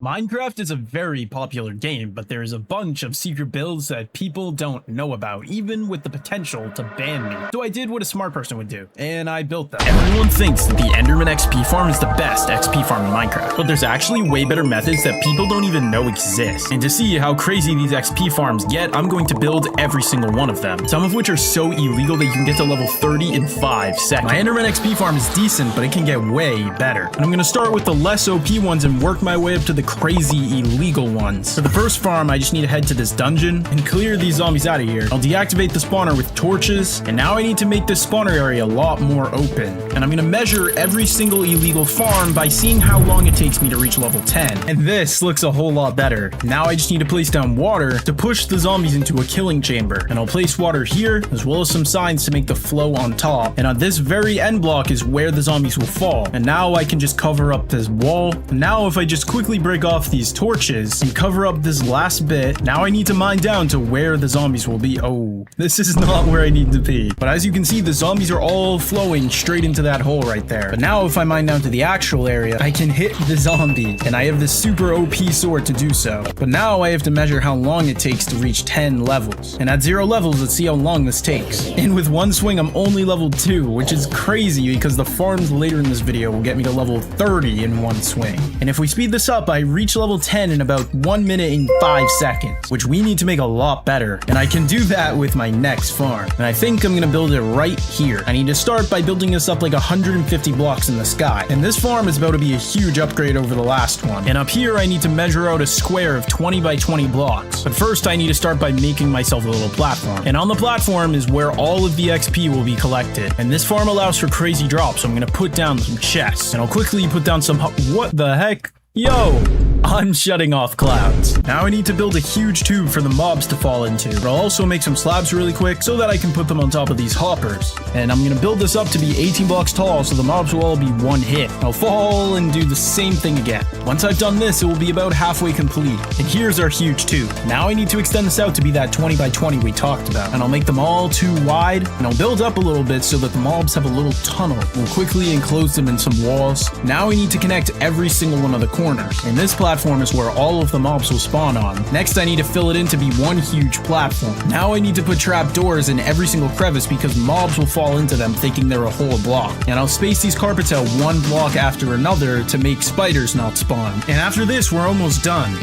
Minecraft is a very popular game, but there's a bunch of secret builds that people don't know about, even with the potential to ban me. So I did what a smart person would do, and I built them. Everyone thinks that the Enderman XP farm is the best XP farm in Minecraft, but there's actually way better methods that people don't even know exist. And to see how crazy these XP farms get, I'm going to build every single one of them, some of which are so illegal that you can get to level 30 in 5 seconds. My Enderman XP farm is decent, but it can get way better. And I'm going to start with the less OP ones and work my way up to the crazy illegal ones. For the first farm, I just need to head to this dungeon and clear these zombies out of here. I'll deactivate the spawner with torches, and now I need to make this spawner area a lot more open. And I'm gonna measure every single illegal farm by seeing how long it takes me to reach level 10. And this looks a whole lot better. Now I just need to place down water to push the zombies into a killing chamber. And I'll place water here, as well as some signs to make the flow on top. And on this very end block is where the zombies will fall. And now I can just cover up this wall. And now if I just quickly break off these torches and cover up this last bit, now I need to mine down to where the zombies will be. Oh, this is not where I need to be. But as you can see, the zombies are all flowing straight into that hole right there. But now if I mine down to the actual area, I can hit the zombie, and I have this super OP sword to do so. But now I have to measure how long it takes to reach 10 levels. And at 0 levels, let's see how long this takes. And with one swing, I'm only level 2, which is crazy because the farms later in this video will get me to level 30 in one swing. And if we speed this up, I reach level 10 in about 1 minute and 5 seconds, which we need to make a lot better. And I can do that with my next farm. And I think I'm gonna build it right here. I need to start by building this up like 150 blocks in the sky. And this farm is about to be a huge upgrade over the last one. And up here, I need to measure out a square of 20 by 20 blocks. But first, I need to start by making myself a little platform. And on the platform is where all of the XP will be collected. And this farm allows for crazy drops, so I'm gonna put down some chests. And I'll quickly put down some what the heck? Yo! I'm shutting off clouds. Now I need to build a huge tube for the mobs to fall into, but I'll also make some slabs really quick so that I can put them on top of these hoppers. And I'm gonna build this up to be 18 blocks tall so the mobs will all be one hit. I'll fall and do the same thing again. Once I've done this, it will be about halfway complete. And here's our huge tube. Now I need to extend this out to be that 20 by 20 we talked about. And I'll make them all too wide, and I'll build up a little bit so that the mobs have a little tunnel. We'll quickly enclose them in some walls. Now we need to connect every single one of the corners. And this platform is where all of the mobs will spawn on. Next, I need to fill it in to be one huge platform. Now I need to put trap doors in every single crevice because mobs will fall into them thinking they're a whole block. And I'll space these carpets out one block after another to make spiders not spawn. And after this, we're almost done.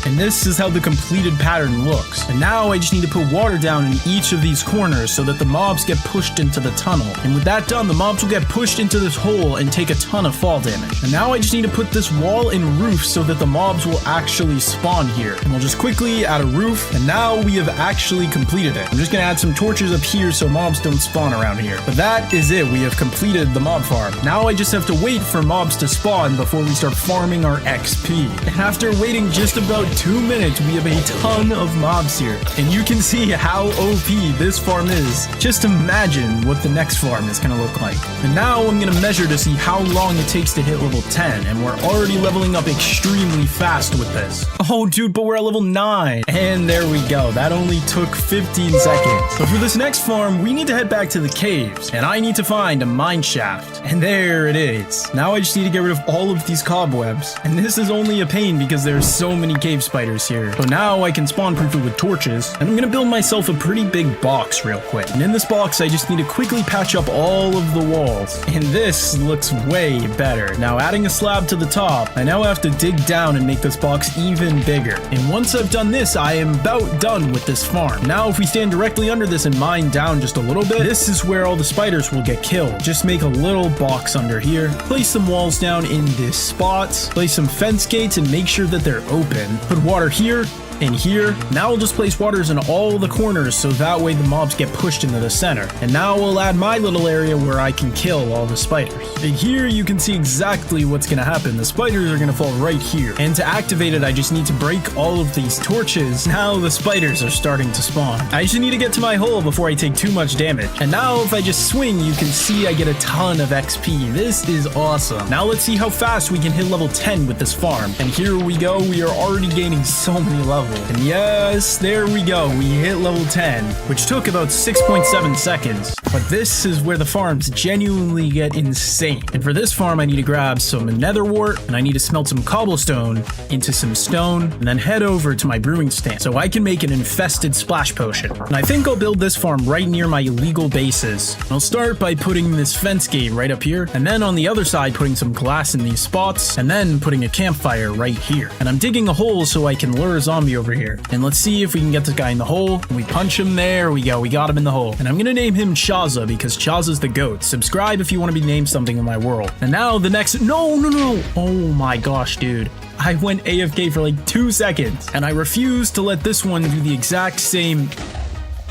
And this is how the completed pattern looks. And now I just need to put water down in each of these corners so that the mobs get pushed into the tunnel. And with that done, the mobs will get pushed into this hole and take a ton of fall damage. And now I just need to put this wall and roof so that the mobs will actually spawn here. And we'll just quickly add a roof, and now we have actually completed it. I'm just gonna add some torches up here so mobs don't spawn around here. But that is it, we have completed the mob farm. Now I just have to wait for mobs to spawn before we start farming our XP. And after waiting just about 2 minutes, we have a ton of mobs here. And you can see how OP this farm is. Just imagine what the next farm is gonna look like. And now I'm gonna measure to see how long it takes to hit level 10. And we're already leveling up extremely fast with this. Oh dude, but we're at level 9. And there we go. That only took 15 seconds. But for this next farm, we need to head back to the caves. And I need to find a mine shaft. And there it is. Now I just need to get rid of all of these cobwebs. And this is only a pain because there's so many cave spiders here. So now I can spawn proof it with torches, and I'm gonna build myself a pretty big box real quick. And in this box, I just need to quickly patch up all of the walls. And this looks way better. Now adding a slab to the top, I now have to dig down and make this box even bigger. And once I've done this, I am about done with this farm. Now if we stand directly under this and mine down just a little bit, this is where all the spiders will get killed. Just make a little box under here, place some walls down in this spot, place some fence gates and make sure that they're open. Put water here and here. Now we'll just place waters in all the corners so that way the mobs get pushed into the center. And now we'll add my little area where I can kill all the spiders. And here you can see exactly what's gonna happen. The spiders are gonna fall right here. And to activate it, I just need to break all of these torches. Now the spiders are starting to spawn. I just need to get to my hole before I take too much damage. And now if I just swing, you can see I get a ton of XP. This is awesome. Now let's see how fast we can hit level 10 with this farm. And here we go. We are already gaining so many levels. And yes, there we go. We hit level 10, which took about 6.7 seconds. But this is where the farms genuinely get insane. And for this farm, I need to grab some nether wart, and I need to smelt some cobblestone into some stone, and then head over to my brewing stand so I can make an infested splash potion. And I think I'll build this farm right near my illegal bases. And I'll start by putting this fence gate right up here, and then on the other side putting some glass in these spots, and then putting a campfire right here. And I'm digging a hole so I can lure a zombie over here. And let's see if we can get this guy in the hole. And we punch him. There we go. We got him in the hole. And I'm gonna name him Chaza because Chaza's the goat. Subscribe if you want to be named something in my world. And now the next... No. Oh my gosh, dude. I went AFK for like 2 seconds. And I refuse to let this one do the exact same...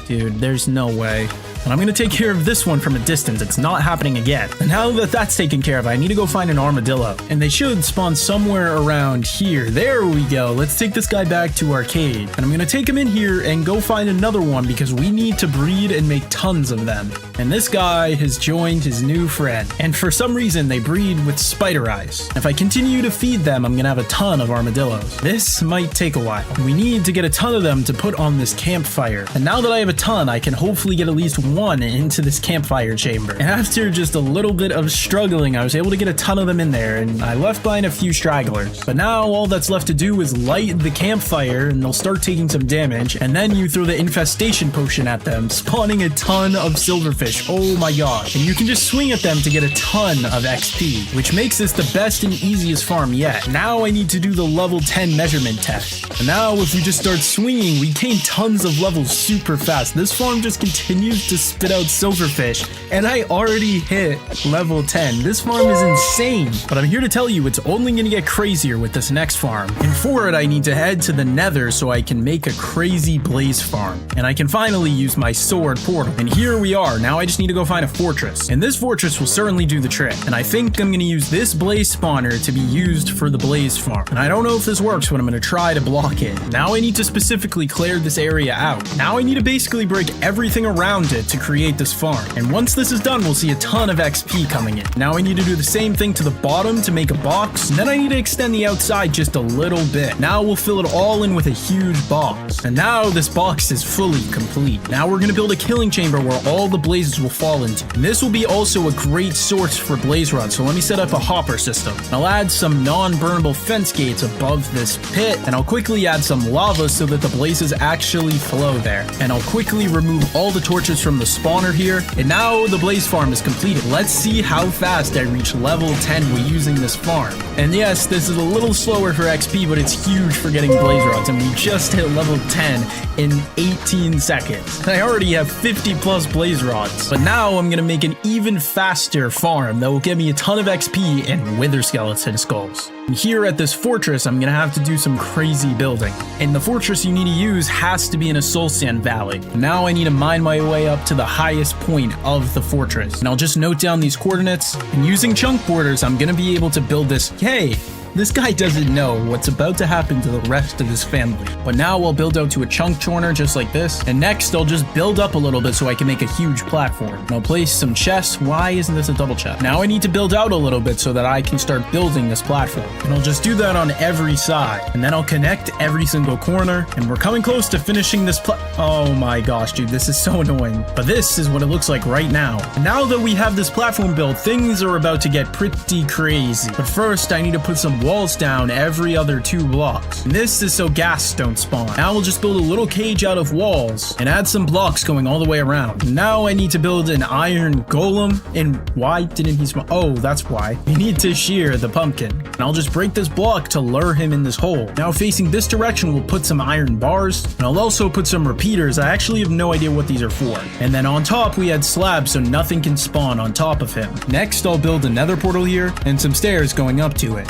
Dude, there's no way. And I'm going to take care of this one from a distance. It's not happening again. And now that that's taken care of, I need to go find an armadillo. And they should spawn somewhere around here. There we go. Let's take this guy back to our cave. And I'm going to take him in here and go find another one because we need to breed and make tons of them. And this guy has joined his new friend. And for some reason, they breed with spider eyes. If I continue to feed them, I'm going to have a ton of armadillos. This might take a while. We need to get a ton of them to put on this campfire. And now that I have a ton, I can hopefully get at least one into this campfire chamber. And after just a little bit of struggling, I was able to get a ton of them in there, and I left behind a few stragglers. But now all that's left to do is light the campfire, and they'll start taking some damage, and then you throw the infestation potion at them, spawning a ton of silverfish. Oh my gosh. And you can just swing at them to get a ton of XP, which makes this the best and easiest farm yet. Now I need to do the level 10 measurement test. And now if we just start swinging, we gain tons of levels super fast. This farm just continues to spit out silverfish, and I already hit level 10. This farm is insane, but I'm here to tell you it's only going to get crazier with this next farm. And for it, I need to head to the nether so I can make a crazy blaze farm, and I can finally use my sword portal. And here we are. Now I just need to go find a fortress, and this fortress will certainly do the trick. And I think I'm going to use this blaze spawner to be used for the blaze farm. And I don't know if this works, but I'm going to try to block it. Now I need to specifically clear this area out. Now I need to basically break everything around it to create this farm. And once this is done, we'll see a ton of XP coming in. Now I need to do the same thing to the bottom to make a box, and then I need to extend the outside just a little bit. Now we'll fill it all in with a huge box. And now this box is fully complete. Now we're going to build a killing chamber where all the blazes will fall into. And this will be also a great source for blaze rods. So let me set up a hopper system. And I'll add some non-burnable fence gates above this pit, and I'll quickly add some lava so that the blazes actually flow there. And I'll quickly remove all the torches from the spawner here, and now the blaze farm is completed. Let's see how fast I reach level 10 when using this farm. And yes, this is a little slower for XP, but it's huge for getting blaze rods, and we just hit level 10 in 18 seconds. I already have 50 plus blaze rods, but now I'm gonna make an even faster farm that will give me a ton of XP and wither skeleton skulls. And here at this fortress, I'm gonna have to do some crazy building. And the fortress you need to use has to be in a soul sand valley. Now I need to mine my way up to the highest point of the fortress. And I'll just note down these coordinates, and using chunk borders, I'm gonna be able to build this. Hey, this guy doesn't know what's about to happen to the rest of his family. But now I'll build out to a chunk churner just like this. And next I'll just build up a little bit so I can make a huge platform. And I'll place some chests. Why isn't this a double chest? Now I need to build out a little bit so that I can start building this platform. And I'll just do that on every side. And then I'll connect every single corner. And we're coming close to finishing this Oh my gosh, dude, this is so annoying. But this is what it looks like right now. And now that we have this platform built, things are about to get pretty crazy. But first I need to put some walls down every other 2 blocks. And this is so ghasts don't spawn. Now we'll just build a little cage out of walls and add some blocks going all the way around. And now I need to build an iron golem. And why didn't he spawn? Oh, that's why. We need to shear the pumpkin. And I'll just break this block to lure him in this hole. Now facing this direction, we'll put some iron bars. And I'll also put some repeaters. I actually have no idea what these are for. And then on top, we add slabs so nothing can spawn on top of him. Next, I'll build a nether portal here and some stairs going up to it.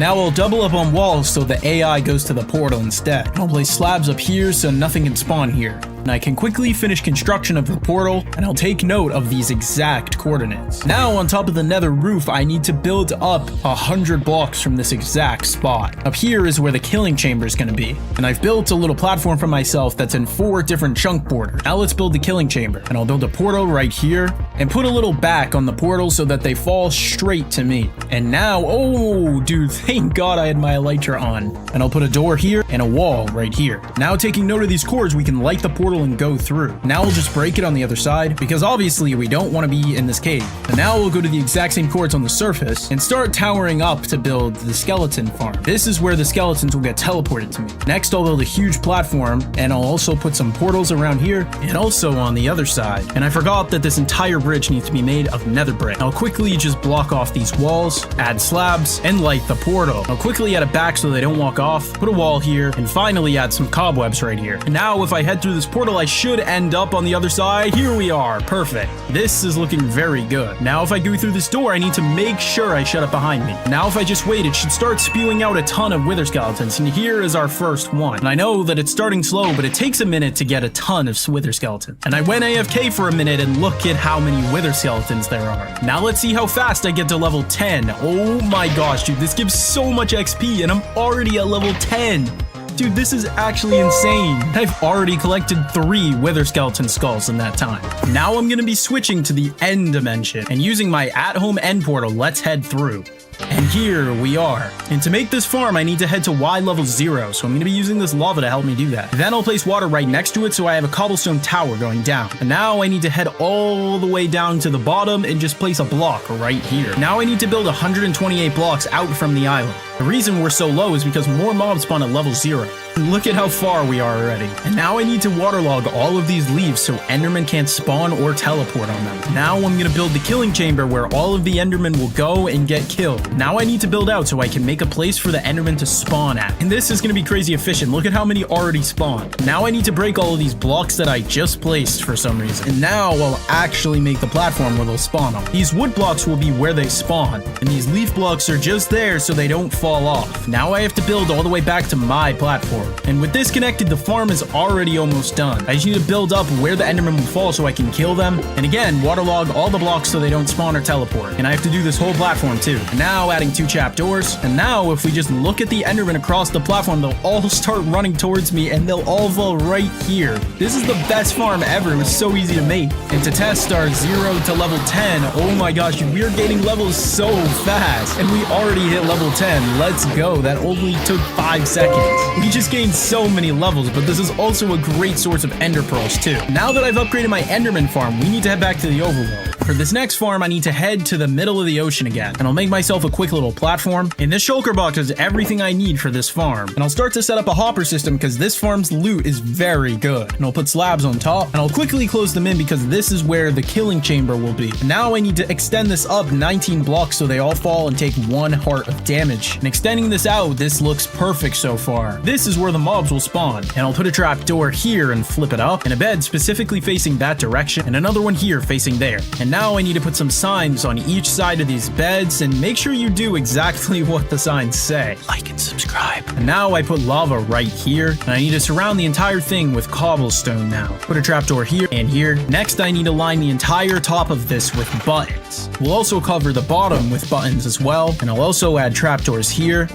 Now I'll double up on walls so the AI goes to the portal instead. I'll place slabs up here so nothing can spawn here. And and I can quickly finish construction of the portal, and I'll take note of these exact coordinates. Now on top of the nether roof, I need to build up 100 blocks from this exact spot. Up here is where the killing chamber is going to be, and I've built a little platform for myself that's in 4 different chunk borders. Now let's build the killing chamber, and I'll build a portal right here and put a little back on the portal so that they fall straight to me. And now, oh dude, thank God I had my elytra on. And I'll put a door here and a wall right here. Now taking note of these cords, we can light the portal and go through. Now we'll just break it on the other side because obviously we don't want to be in this cave. And now we'll go to the exact same cords on the surface and start towering up to build the skeleton farm. This is where the skeletons will get teleported to me. Next, I'll build a huge platform, and I'll also put some portals around here and also on the other side. And I forgot that this entire bridge needs to be made of nether brick. I'll quickly just block off these walls, add slabs, and light the portal. I'll quickly add it back so they don't walk off, put a wall here, and finally add some cobwebs right here. And now if I head through this portal, I should end up on the other side. Here we are. Perfect. This is looking very good. Now if I go through this door, I need to make sure I shut it behind me. Now if I just wait, it should start spewing out a ton of wither skeletons, and here is our first one. And I know that it's starting slow, but it takes a minute to get a ton of wither skeletons. And I went AFK for a minute, and look at how many wither skeletons there are. Now let's see how fast I get to level 10. Oh my gosh, dude, this gives so much XP, and I'm already at level 10. Dude, this is actually insane. I've already collected 3 wither skeleton skulls in that time. Now I'm gonna be switching to the end dimension, and using my at-home end portal, let's head through. And here we are. And to make this farm, I need to head to Y level 0, so I'm going to be using this lava to help me do that. Then I'll place water right next to it so I have a cobblestone tower going down. And now I need to head all the way down to the bottom and just place a block right here. Now I need to build 128 blocks out from the island. The reason we're so low is because more mobs spawn at level 0. Look at how far we are already. And now I need to waterlog all of these leaves so Enderman can't spawn or teleport on them. Now I'm going to build the killing chamber where all of the Endermen will go and get killed. Now I need to build out so I can make a place for the Enderman to spawn at. And this is going to be crazy efficient. Look at how many already spawned. Now I need to break all of these blocks that I just placed for some reason. And now I'll actually make the platform where they'll spawn on. These wood blocks will be where they spawn. And these leaf blocks are just there so they don't fall off. Now I have to build all the way back to my platform. And with this connected, the farm is already almost done. I just need to build up where the Enderman will fall so I can kill them. And again, waterlog all the blocks so they don't spawn or teleport. And I have to do this whole platform too. And now adding 2 trapdoors. And now if we just look at the Enderman across the platform, they'll all start running towards me and they'll all fall right here. This is the best farm ever. It was so easy to make. And to test our 0 to level 10, oh my gosh, we're gaining levels so fast. And we already hit level 10. Let's go. That only took 5 seconds. We just gained so many levels, but this is also a great source of ender pearls too. Now that I've upgraded my Enderman farm, we need to head back to the overworld. For this next farm, I need to head to the middle of the ocean again, and I'll make myself a quick little platform. And this shulker box is everything I need for this farm. And I'll start to set up a hopper system because this farm's loot is very good. And I'll put slabs on top, and I'll quickly close them in because this is where the killing chamber will be. And now I need to extend this up 19 blocks so they all fall and take 1 heart of damage. And extending this out, this looks perfect so far. This is where the mobs will spawn. And I'll put a trap door here and flip it up, and a bed specifically facing that direction, and another one here facing there. And now I need to put some signs on each side of these beds, and make sure you do exactly what the signs say. Like and subscribe. And now I put lava right here, and I need to surround the entire thing with cobblestone now. Put a trapdoor here and here. Next, I need to line the entire top of this with buttons. We'll also cover the bottom with buttons as well, and I'll also add trapdoors here.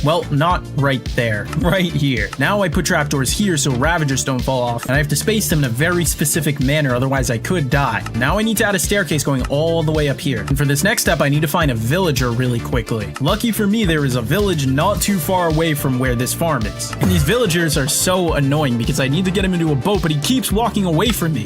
Well, not right there, right here. Now I put trapdoors here so Ravagers don't fall off, and I have to space them in a very specific manner, otherwise I could die. Now I need to add a staircase going all the way up here. And for this next step, I need to find a villager really quickly. Lucky for me, there is a village not too far away from where this farm is. And these villagers are so annoying because I need to get him into a boat, but he keeps walking away from me.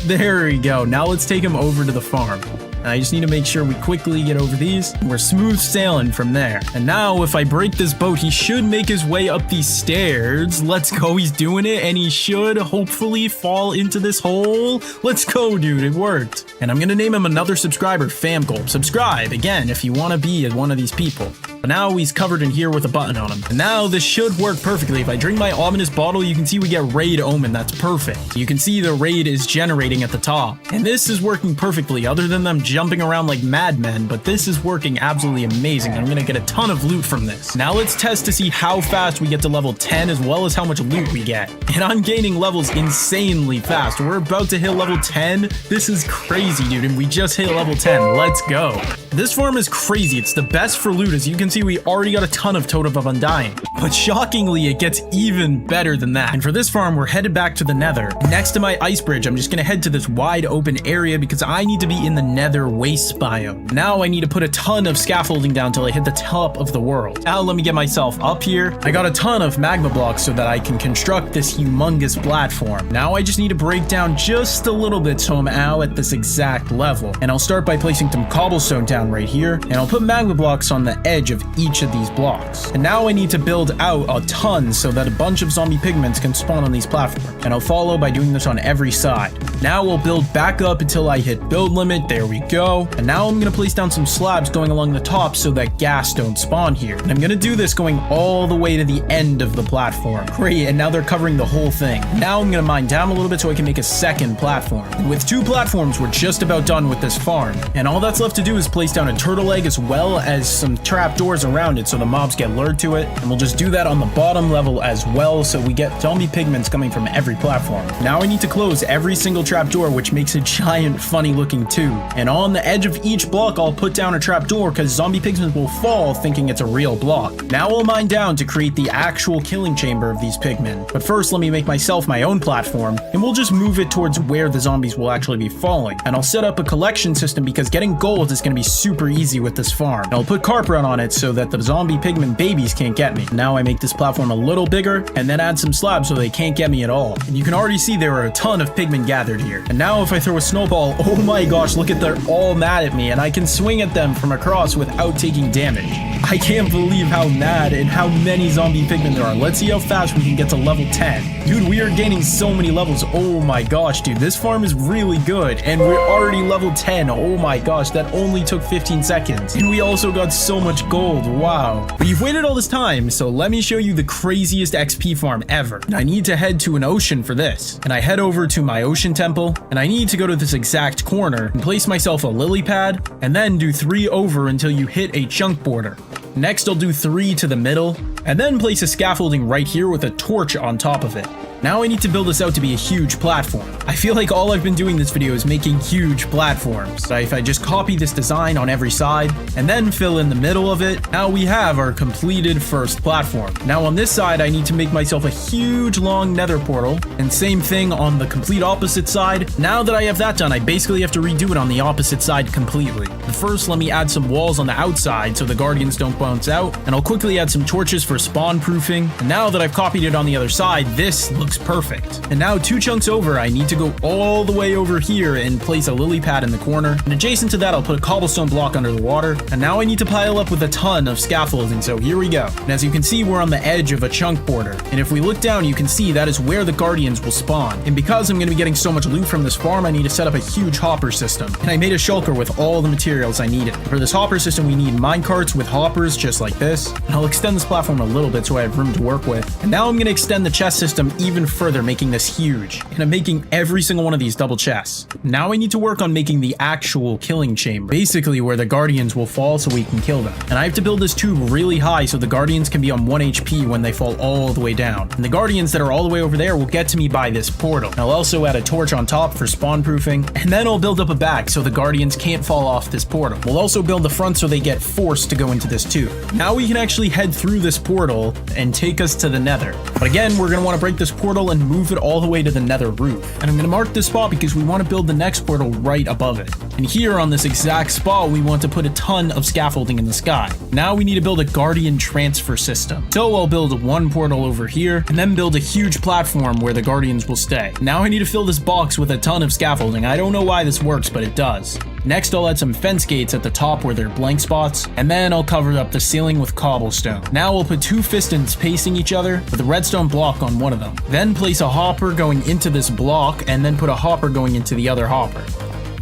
There we go. Now let's take him over to the farm. I just need to make sure we quickly get over these, and we're smooth sailing from there. And now if I break this boat, he should make his way up these stairs. Let's go, he's doing it, and he should hopefully fall into this hole. Let's go, dude, it worked. And I'm gonna name him another subscriber, Famgulp. Subscribe, again, if you want to be one of these people. But now he's covered in here with a button on him. And now this should work perfectly. If I drink my ominous bottle, you can see we get raid omen. That's perfect. You can see the raid is generating at the top. And this is working perfectly, other than them jumping around like madmen, but this is working absolutely amazing. I'm gonna get a ton of loot from this. Now let's test to see how fast we get to level 10 as well as how much loot we get. And I'm gaining levels insanely fast. We're about to hit level 10. This is crazy, dude, and we just hit level 10. Let's go. This farm is crazy. It's the best for loot. As you can see, we already got a ton of Totem of Undying. But shockingly, it gets even better than that. And for this farm, we're headed back to the Nether. Next to my ice bridge, I'm just gonna head to this wide open area because I need to be in the Nether waste biome. Now I need to put a ton of scaffolding down till I hit the top of the world. Now let me get myself up here. I got a ton of magma blocks so that I can construct this humongous platform. Now I just need to break down just a little bit so I'm out at this exact level. And I'll start by placing some cobblestone down right here, and I'll put magma blocks on the edge of each of these blocks. And now I need to build out a ton so that a bunch of zombie pigments can spawn on these platforms. And I'll follow by doing this on every side. Now we'll build back up until I hit build limit. There we go. And now I'm gonna place down some slabs going along the top so that gas don't spawn here. And I'm gonna do this going all the way to the end of the platform. Great, and now they're covering the whole thing. Now I'm gonna mine down a little bit so I can make a second platform. And with 2 platforms, we're just about done with this farm. And all that's left to do is place down a turtle egg as well as some trapdoors around it so the mobs get lured to it. And we'll just do that on the bottom level as well so we get zombie pigments coming from every platform. Now I need to close every single trapdoor, which makes a giant funny looking tube. And on the edge of each block, I'll put down a trapdoor because zombie pigments will fall thinking it's a real block. Now I'll mine down to create the actual killing chamber of these pigmen. But first, let me make myself my own platform, and we'll just move it towards where the zombies will actually be falling. And I'll set up a collection system because getting gold is going to be super easy with this farm. And I'll put carp run on it so that the zombie pigman babies can't get me. Now I make this platform a little bigger and then add some slabs so they can't get me at all. And you can already see there are a ton of pigmen gathered here. And now if I throw a snowball, oh my gosh, look at they're all mad at me and I can swing at them from across without taking damage. I can't believe how mad and how many zombie pigmen there are. Let's see how fast we can get to level 10. Dude, we are gaining so many levels. Oh my gosh, dude, this farm is really good. And we're already level 10. Oh my gosh, that only took 15 seconds. And we also got so much gold. Wow. But you've waited all this time, so let me show you the craziest XP farm ever. And I need to head to an ocean for this. And I head over to my ocean temple, and I need to go to this exact corner and place myself a lily pad, and then do 3 over until you hit a chunk border. Next, I'll do 3 to the middle, and then place a scaffolding right here with a torch on top of it. Now I need to build this out to be a huge platform. I feel like all I've been doing this video is making huge platforms. So if I just copy this design on every side and then fill in the middle of it, now we have our completed first platform. Now on this side, I need to make myself a huge long nether portal, and same thing on the complete opposite side. Now that I have that done, I basically have to redo it on the opposite side completely. But first, let me add some walls on the outside so the guardians don't bounce out, and I'll quickly add some torches for spawn proofing. And now that I've copied it on the other side, this looks perfect. And now 2 chunks over, I need to go all the way over here and place a lily pad in the corner. And adjacent to that, I'll put a cobblestone block under the water. And now I need to pile up with a ton of scaffolding. So here we go. And as you can see, we're on the edge of a chunk border. And if we look down, you can see that is where the guardians will spawn. And because I'm going to be getting so much loot from this farm, I need to set up a huge hopper system. And I made a shulker with all the materials I needed. For this hopper system, we need minecarts with hoppers just like this. And I'll extend this platform a little bit so I have room to work with. And now I'm going to extend the chest system even further, making this huge. And I'm making every single one of these double chests. Now I need to work on making the actual killing chamber, basically where the guardians will fall so we can kill them. And I have to build this tube really high so the guardians can be on 1 HP when they fall all the way down. And the guardians that are all the way over there will get to me by this portal. And I'll also add a torch on top for spawn proofing. And then I'll build up a back so the guardians can't fall off this portal. We'll also build the front so they get forced to go into this tube. Now we can actually head through this portal and take us to the nether. But again, we're going to want to break this portal and move it all the way to the nether roof. And I'm going to mark this spot because we want to build the next portal right above it. And here on this exact spot, we want to put a ton of scaffolding in the sky. Now we need to build a guardian transfer system. So I'll build 1 portal over here and then build a huge platform where the guardians will stay. Now I need to fill this box with a ton of scaffolding. I don't know why this works, but it does. Next, I'll add some fence gates at the top where they're blank spots, and then I'll cover up the ceiling with cobblestone. Now we'll put 2 pistons facing each other with a redstone block on one of them. Then place a hopper going into this block, and then put a hopper going into the other hopper.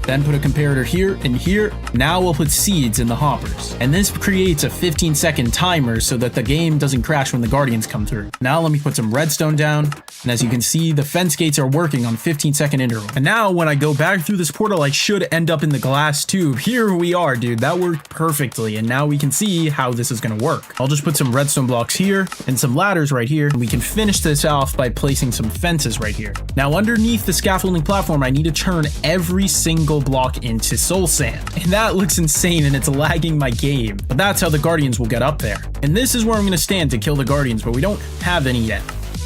then put a comparator here and here. Now we'll put seeds in the hoppers. And this creates a 15-second timer so that the game doesn't crash when the guardians come through. Now let me put some redstone down. And as you can see, the fence gates are working on 15-second interval. And now when I go back through this portal, I should end up in the glass tube. Here we are, dude. That worked perfectly. And now we can see how this is going to work. I'll just put some redstone blocks here and some ladders right here. And we can finish this off by placing some fences right here. Now underneath the scaffolding platform, I need to turn every single block into soul sand. And that looks insane and it's lagging my game. But that's how the guardians will get up there. And this is where I'm going to stand to kill the guardians, but we don't have any yet.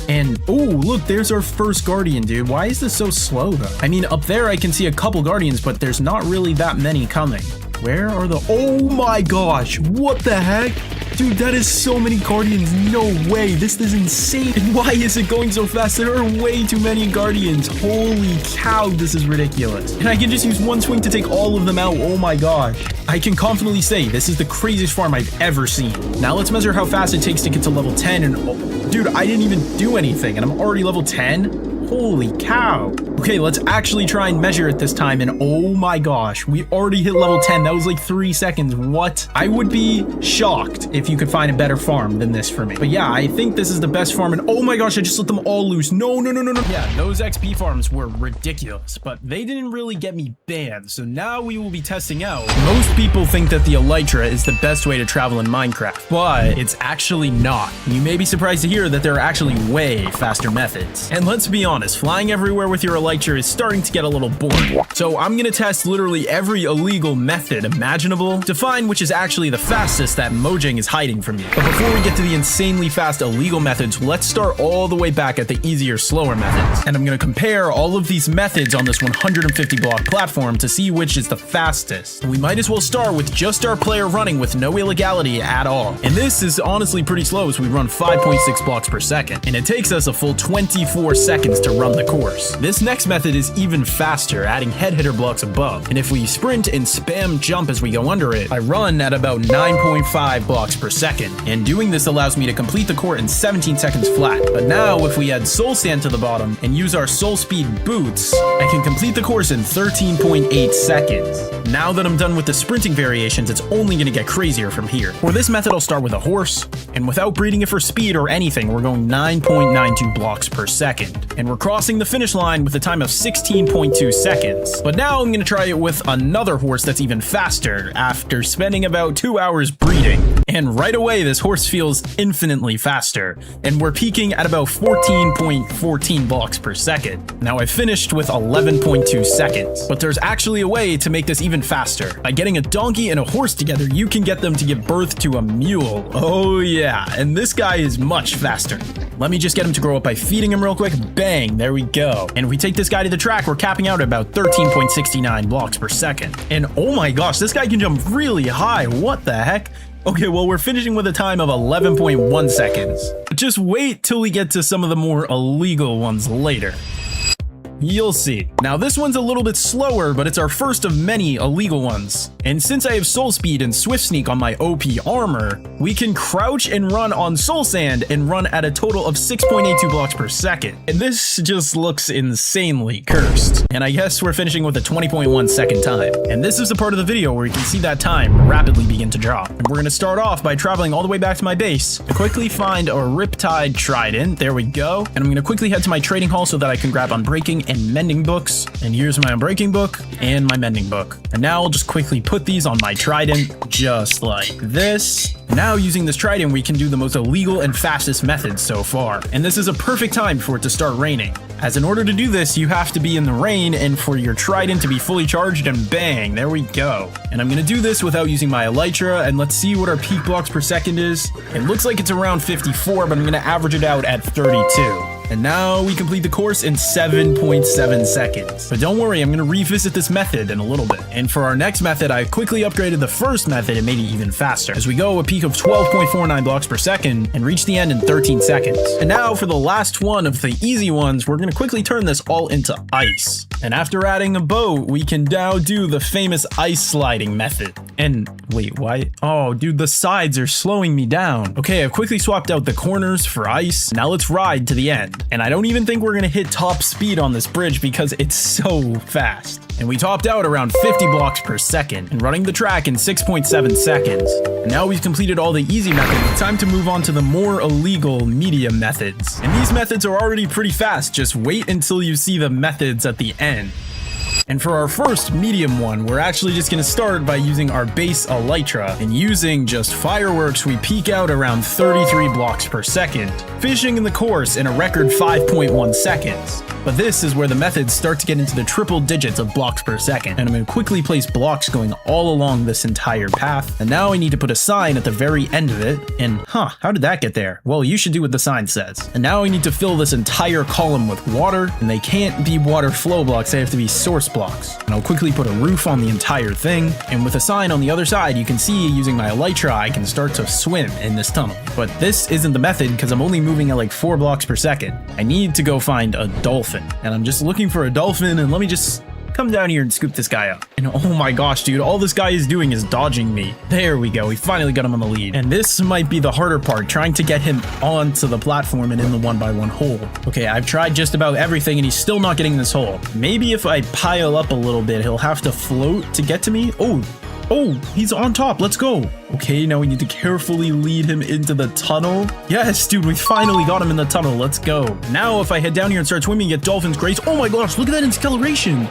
And oh, look, there's our first guardian, dude. Why is this so slow though? I mean, up there I can see a couple guardians, but there's not really that many coming. Where are the... Oh my gosh, what the heck? Dude, that is so many guardians. No way, this is insane. And why is it going so fast? There are way too many guardians. Holy cow, this is ridiculous. And I can just use one swing to take all of them out. Oh my gosh. I can confidently say this is the craziest farm I've ever seen. Now let's measure how fast it takes to get to level 10. And oh, dude, I didn't even do anything and I'm already level 10. Holy cow. Okay, let's actually try and measure it this time. And oh my gosh, we already hit level 10. That was like 3 seconds. What? I would be shocked if you could find a better farm than this for me. But yeah, I think this is the best farm. And oh my gosh, I just let them all loose. No. Yeah, those XP farms were ridiculous, but they didn't really get me banned. So now we will be testing out. Most people think that the elytra is the best way to travel in Minecraft, but it's actually not. You may be surprised to hear that there are actually way faster methods. And let's be honest, flying everywhere with your elytra is starting to get a little boring. So I'm gonna test literally every illegal method imaginable to find which is actually the fastest that Mojang is hiding from you. But before we get to the insanely fast illegal methods, let's start all the way back at the easier, slower methods. And I'm gonna compare all of these methods on this 150 block platform to see which is the fastest. And we might as well start with just our player running with no illegality at all. And this is honestly pretty slow as we run 5.6 blocks per second. And it takes us a full 24 seconds to run the course. This next method is even faster, adding head hitter blocks above. And if we sprint and spam jump as we go under it, I run at about 9.5 blocks per second. And doing this allows me to complete the course in 17 seconds flat. But now if we add soul sand to the bottom and use our soul speed boots, I can complete the course in 13.8 seconds. Now that I'm done with the sprinting variations, it's only going to get crazier from here. For this method, I'll start with a horse, and without breeding it for speed or anything, we're going 9.92 blocks per second. And we're crossing the finish line with a time of 16.2 seconds. But now I'm going to try it with another horse that's even faster after spending about 2 hours breeding. And right away, this horse feels infinitely faster. And we're peaking at about 14.14 blocks per second. Now I finished with 11.2 seconds. But there's actually a way to make this even faster. By getting a donkey and a horse together, you can get them to give birth to a mule. Oh yeah, and this guy is much faster. Let me just get him to grow up by feeding him real quick. Bang, there we go. And if we take this guy to the track, we're capping out at about 13.69 blocks per second. And oh my gosh, this guy can jump really high. What the heck? Okay, well, we're finishing with a time of 11.1 seconds. Just wait till we get to some of the more illegal ones later. You'll see. Now this one's a little bit slower, but it's our first of many illegal ones. And since I have soul speed and swift sneak on my OP armor, we can crouch and run on soul sand and run at a total of 6.82 blocks per second. And this just looks insanely cursed. And I guess we're finishing with a 20.1 second time. And this is the part of the video where you can see that time rapidly begin to drop. And we're gonna start off by traveling all the way back to my base to quickly find a Riptide Trident. There we go. And I'm gonna quickly head to my trading hall so that I can grab Unbreaking and Mending books. And here's my Unbreaking book and my Mending book. And now I'll just quickly put these on my Trident just like this. Now using this Trident, we can do the most illegal and fastest methods so far. And this is a perfect time for it to start raining. As in order to do this, you have to be in the rain and for your Trident to be fully charged, and bang, there we go. And I'm gonna do this without using my Elytra, and let's see what our peak blocks per second is. It looks like it's around 54, but I'm gonna average it out at 32. And now we complete the course in 7.7 seconds. But don't worry, I'm going to revisit this method in a little bit. And for our next method, I quickly upgraded the first method and made it even faster. As we go a peak of 12.49 blocks per second and reach the end in 13 seconds. And now for the last one of the easy ones, we're going to quickly turn this all into ice. And after adding a boat, we can now do the famous ice sliding method. And wait, why? Oh, dude, the sides are slowing me down. Okay, I've quickly swapped out the corners for ice. Now let's ride to the end. And I don't even think we're gonna hit top speed on this bridge because it's so fast. And we topped out around 50 blocks per second and running the track in 6.7 seconds. And now we've completed all the easy methods. It's time to move on to the more illegal medium methods. And these methods are already pretty fast. Just wait until you see the methods at the end. And for our first medium one, we're actually just going to start by using our base elytra, and using just fireworks we peak out around 33 blocks per second, finishing in the course in a record 5.1 seconds. But this is where the methods start to get into the triple digits of blocks per second, and I'm going to quickly place blocks going all along this entire path. And now I need to put a sign at the very end of it, and how did that get there? Well, you should do what the sign says. And now I need to fill this entire column with water, and they can't be water flow blocks, they have to be source blocks. And I'll quickly put a roof on the entire thing, and with a sign on the other side, you can see using my elytra I can start to swim in this tunnel. But this isn't the method because I'm only moving at like 4 blocks per second. I need to go find a dolphin, and I'm just looking for a dolphin, and let me just come down here and scoop this guy up. And oh my gosh, dude, all this guy is doing is dodging me. There we go, we finally got him on the lead. And this might be the harder part, trying to get him onto the platform and in the 1x1 hole. Okay, I've tried just about everything and he's still not getting this hole. Maybe if I pile up a little bit, he'll have to float to get to me. Oh, he's on top. Let's go. Okay, now we need to carefully lead him into the tunnel. Yes, dude, we finally got him in the tunnel. Let's go. Now, if I head down here and start swimming at Dolphin's Grace, oh my gosh, look at that acceleration.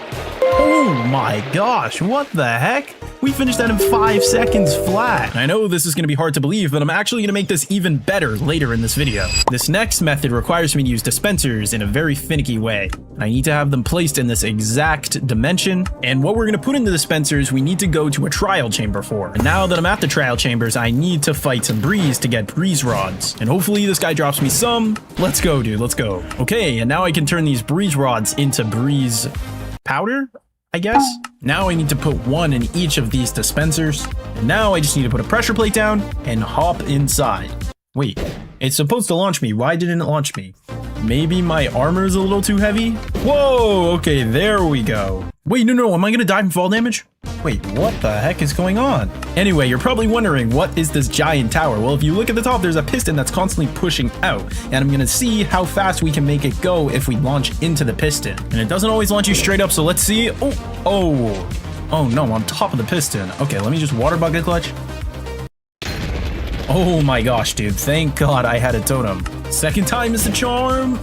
Oh my gosh, what the heck? We finished that in 5 seconds flat. I know this is going to be hard to believe, but I'm actually going to make this even better later in this video. This next method requires me to use dispensers in a very finicky way. I need to have them placed in this exact dimension, and what we're going to put in the dispensers, we need to go to a trial chamber for. And now that I'm at the trial chambers, I need to fight some breeze to get breeze rods. And hopefully this guy drops me some. Let's go, dude, let's go. Okay, and now I can turn these breeze rods into breeze powder, I guess. Now I need to put one in each of these dispensers. And now I just need to put a pressure plate down and hop inside. Wait, it's supposed to launch me. Why didn't it launch me? Maybe my armor is a little too heavy? Whoa, okay, there we go. Wait, no, am I gonna die from fall damage? Wait, what the heck is going on? Anyway, you're probably wondering, what is this giant tower? Well, if you look at the top, there's a piston that's constantly pushing out, and I'm gonna see how fast we can make it go if we launch into the piston. And it doesn't always launch you straight up, so let's see. Oh no, on top of the piston. Okay, let me just water bucket clutch. Oh my gosh, dude, thank God I had a totem. Second time is the charm.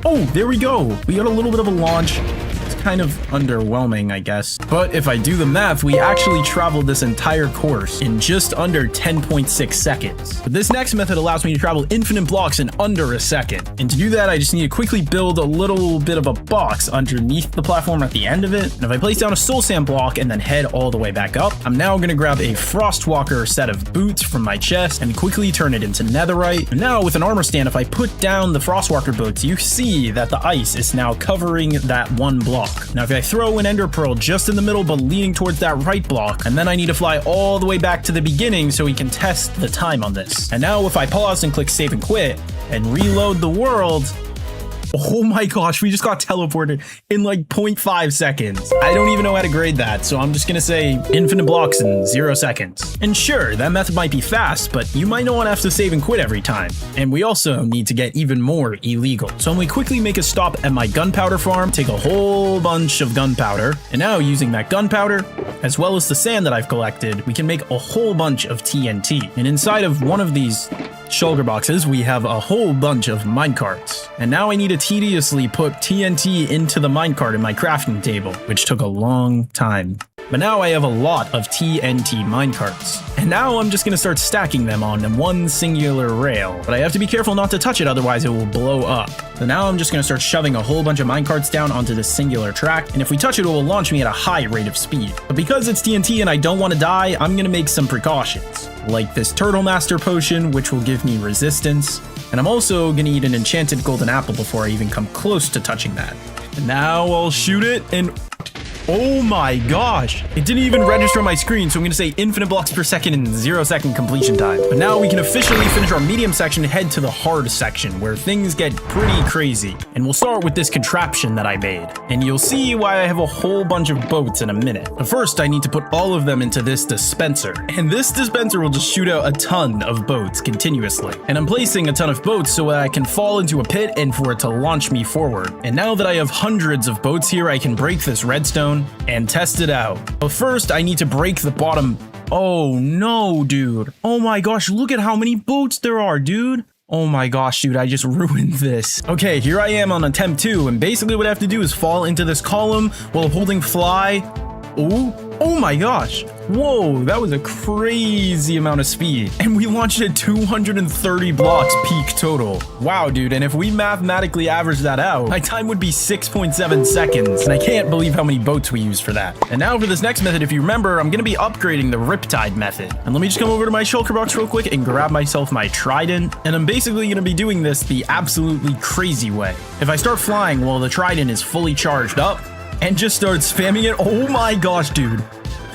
Oh, there we go. We got a little bit of a launch. It's kind of underwhelming, I guess. But if I do the math, we actually traveled this entire course in just under 10.6 seconds. But this next method allows me to travel infinite blocks in under a second. And to do that, I just need to quickly build a little bit of a box underneath the platform at the end of it. And if I place down a soul sand block and then head all the way back up, I'm now going to grab a Frostwalker set of boots from my chest and quickly turn it into netherite. And now with an armor stand, if I put down the Frostwalker boots, you see that the ice is now covering that one block. Now if I throw an ender pearl just in the middle but leaning towards that right block, and then I need to fly all the way back to the beginning so we can test the time on this. And now if I pause and click save and quit and reload the world, oh my gosh, we just got teleported in like 0.5 seconds. I don't even know how to grade that, so I'm just gonna say infinite blocks in 0 seconds. And sure, that method might be fast, but you might not want to have to save and quit every time. And we also need to get even more illegal. So I'm gonna quickly make a stop at my gunpowder farm, take a whole bunch of gunpowder, and now using that gunpowder, as well as the sand that I've collected, we can make a whole bunch of TNT. And inside of one of these shulker boxes, we have a whole bunch of minecarts. And now I need to tediously put TNT into the minecart in my crafting table, which took a long time. But now I have a lot of TNT minecarts. And now I'm just going to start stacking them on one singular rail. But I have to be careful not to touch it, otherwise it will blow up. So now I'm just going to start shoving a whole bunch of minecarts down onto this singular track. And if we touch it, it will launch me at a high rate of speed. But because it's TNT and I don't want to die, I'm going to make some precautions. Like this Turtle Master potion, which will give me resistance. And I'm also going to eat an enchanted golden apple before I even come close to touching that. And now I'll shoot it and... Oh my gosh. It didn't even register on my screen, so I'm going to say infinite blocks per second in 0-second completion time. But now we can officially finish our medium section and head to the hard section, where things get pretty crazy. And we'll start with this contraption that I made. And you'll see why I have a whole bunch of boats in a minute. But first, I need to put all of them into this dispenser. And this dispenser will just shoot out a ton of boats continuously. And I'm placing a ton of boats so that I can fall into a pit and for it to launch me forward. And now that I have hundreds of boats here, I can break this redstone and test it out. But first, I need to break the bottom. Oh no, dude. Oh my gosh, look at how many boats there are, dude. Oh my gosh, dude, I just ruined this. Okay, here I am on attempt 2, and basically what I have to do is fall into this column while holding fly. Oh my gosh. Whoa, that was a crazy amount of speed. And we launched at 230 blocks peak total. Wow, dude, and if we mathematically average that out, my time would be 6.7 seconds. And I can't believe how many boats we used for that. And now for this next method, if you remember, I'm gonna be upgrading the Riptide method. And let me just come over to my shulker box real quick and grab myself my trident. And I'm basically gonna be doing this the absolutely crazy way. If I start flying while the trident is fully charged up, and just start spamming it. Oh my gosh, dude.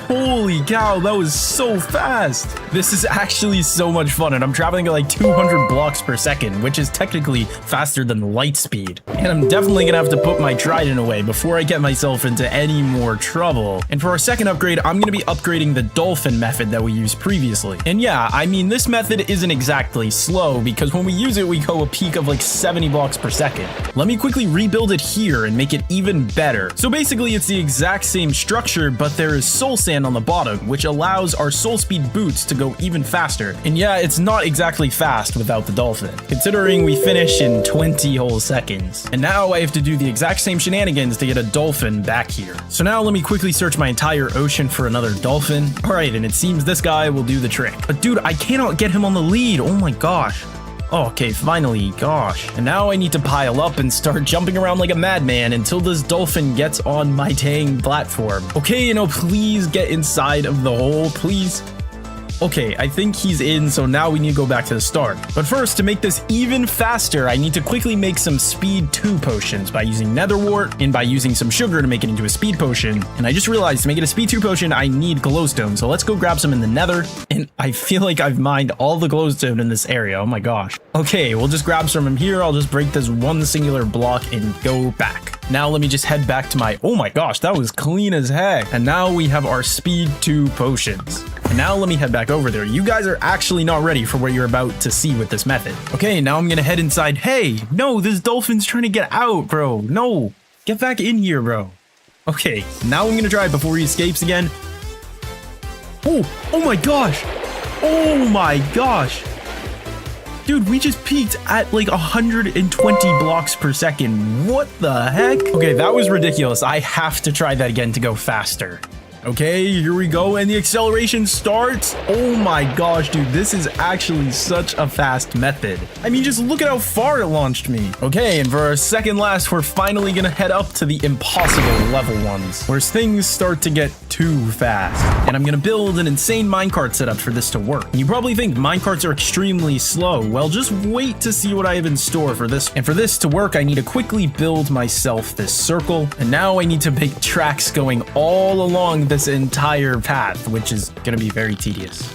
Holy cow, that was so fast. This is actually so much fun, and I'm traveling at like 200 blocks per second, which is technically faster than light speed. And I'm definitely gonna have to put my trident away before I get myself into any more trouble. And for our second upgrade, I'm gonna be upgrading the dolphin method that we used previously. And yeah, I mean, this method isn't exactly slow, because when we use it, we go a peak of like 70 blocks per second. Let me quickly rebuild it here and make it even better. So basically, it's the exact same structure, but there is soul sand on the bottom, which allows our soul speed boots to go even faster. And yeah, it's not exactly fast without the dolphin, considering we finish in 20 whole seconds. And now I have to do the exact same shenanigans to get a dolphin back here. So now let me quickly search my entire ocean for another dolphin. All right, and it seems this guy will do the trick. But dude, I cannot get him on the lead. Oh my gosh. Oh, okay, finally, gosh. And now I need to pile up and start jumping around like a madman until this dolphin gets on my dang platform. Okay, you know, please get inside of the hole, please. Okay, I think he's in, so now we need to go back to the start. But first, to make this even faster, I need to quickly make some speed 2 potions by using nether wart and by using some sugar to make it into a speed potion. And I just realized to make it a speed 2 potion, I need glowstone. So let's go grab some in the nether. And I feel like I've mined all the glowstone in this area. Oh my gosh. Okay, we'll just grab some from here. I'll just break this one singular block and go back. Now let me just head back to my, oh my gosh, that was clean as heck. And now we have our speed 2 potions. And now let me head back over there. You guys are actually not ready for what you're about to see with this method. Okay, now I'm gonna head inside. Hey, no, this dolphin's trying to get out, bro. No, get back in here, bro. Okay, now I'm gonna try it before he escapes again. Oh my gosh. Oh my gosh. Dude, we just peaked at like 120 blocks per second. What the heck? Okay, that was ridiculous. I have to try that again to go faster. Okay, here we go, and the acceleration starts. Oh my gosh, dude, this is actually such a fast method. I mean, just look at how far it launched me. Okay, and for our second last, we're finally gonna head up to the impossible level ones, where things start to get too fast. And I'm gonna build an insane minecart setup for this to work. And you probably think minecarts are extremely slow. Well, just wait to see what I have in store for this. And for this to work, I need to quickly build myself this circle. And now I need to make tracks going all along this entire path, which is gonna be very tedious.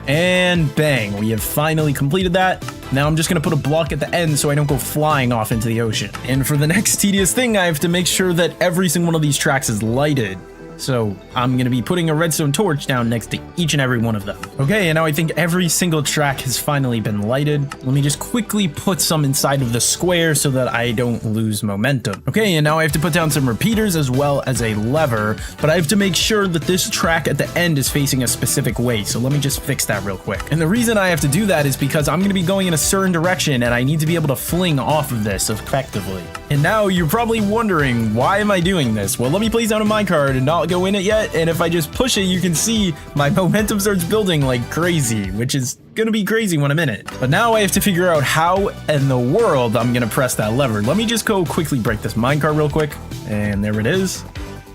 And bang, we have finally completed that. Now I'm just gonna put a block at the end so I don't go flying off into the ocean. And for the next tedious thing, I have to make sure that every single one of these tracks is lighted. So I'm gonna be putting a redstone torch down next to each and every one of them. Okay, and now I think every single track has finally been lighted. Let me just quickly put some inside of the square so that I don't lose momentum. Okay, and now I have to put down some repeaters as well as a lever, but I have to make sure that this track at the end is facing a specific way. So let me just fix that real quick. And the reason I have to do that is because I'm gonna be going in a certain direction and I need to be able to fling off of this effectively. And now you're probably wondering, why am I doing this? Well, let me place down a minecart and not go in it yet, and if I just push it, you can see my momentum starts building like crazy, which is gonna be crazy when I'm in it. But now I have to figure out how in the world I'm gonna press that lever. Let me just go quickly break this minecart real quick, and there it is.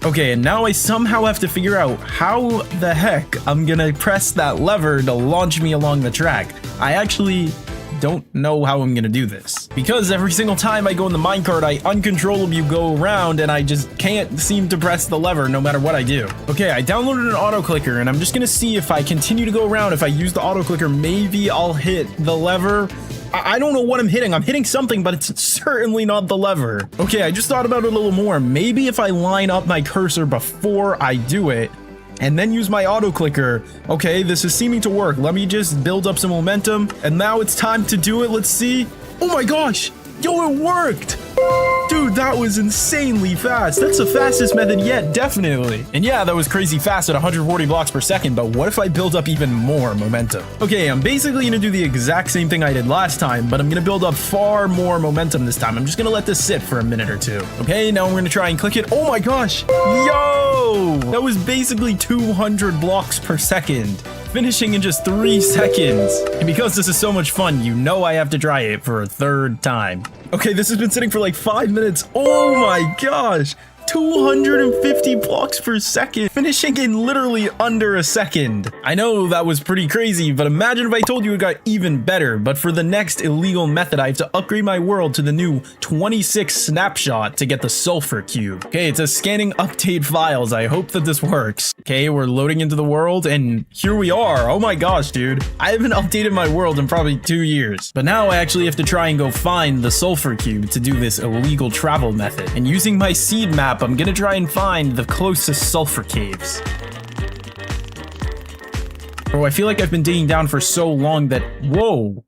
Okay, and now I somehow have to figure out how the heck I'm gonna press that lever to launch me along the track. I actually don't know how I'm gonna do this. Because every single time I go in the minecart, I uncontrollably go around and I just can't seem to press the lever no matter what I do. Okay, I downloaded an auto clicker and I'm just gonna see if I continue to go around. If I use the auto clicker, maybe I'll hit the lever. I don't know what I'm hitting. I'm hitting something, but it's certainly not the lever. Okay, I just thought about it a little more. Maybe if I line up my cursor before I do it, and then use my auto clicker. Okay, this is seeming to work. Let me just build up some momentum. And now it's time to do it. Let's see. Oh my gosh. Yo, it worked. Dude, that was insanely fast. That's the fastest method yet, definitely. And yeah, that was crazy fast at 140 blocks per second, but what if I build up even more momentum? Okay, I'm basically gonna do the exact same thing I did last time, but I'm gonna build up far more momentum this time. I'm just gonna let this sit for a minute or two. Okay, now I'm gonna try and click it. Oh my gosh. Yo! That was basically 200 blocks per second. Finishing in just 3 seconds. And because this is so much fun, you know I have to try it for a third time. Okay, this has been sitting for like 5 minutes. Oh my gosh. 250 blocks per second, finishing in literally under a second. I know that was pretty crazy, but imagine if I told you it got even better. But for the next illegal method, I have to upgrade my world to the new 26 snapshot to get the sulfur cube. Okay, it says scanning update files. I hope that this works. Okay, we're loading into the world and here we are. Oh my gosh, dude. I haven't updated my world in probably 2 years. But now I actually have to try and go find the sulfur cube to do this illegal travel method. And using my seed map, I'm gonna try and find the closest sulfur caves. Bro, I feel like I've been digging down for so long that, whoa,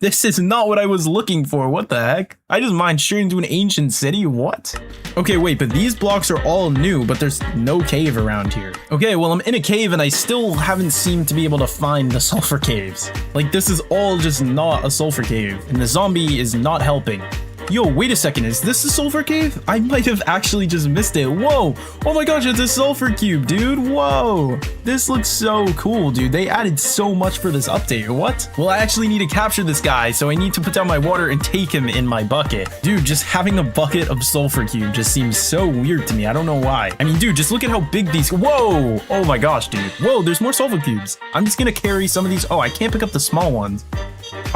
this is not what I was looking for. What the heck? I just mined straight into an ancient city. What? Okay, wait, but these blocks are all new, but there's no cave around here. Okay, well, I'm in a cave and I still haven't seemed to be able to find the sulfur caves. Like, this is all just not a sulfur cave, and the zombie is not helping. Yo, wait a second, is this the sulfur cave? I might have actually just missed it. Whoa, oh my gosh, it's a sulfur cube, dude. Whoa, this looks so cool, dude. They added so much for this update. What? Well, I actually need to capture this guy, so I need to put down my water and take him in my bucket. Dude, just having a bucket of sulfur cube just seems so weird to me. I don't know why. I mean, dude, just look at how big these, whoa, oh my gosh, dude. Whoa, there's more sulfur cubes. I'm just gonna carry some of these. Oh, I can't pick up the small ones.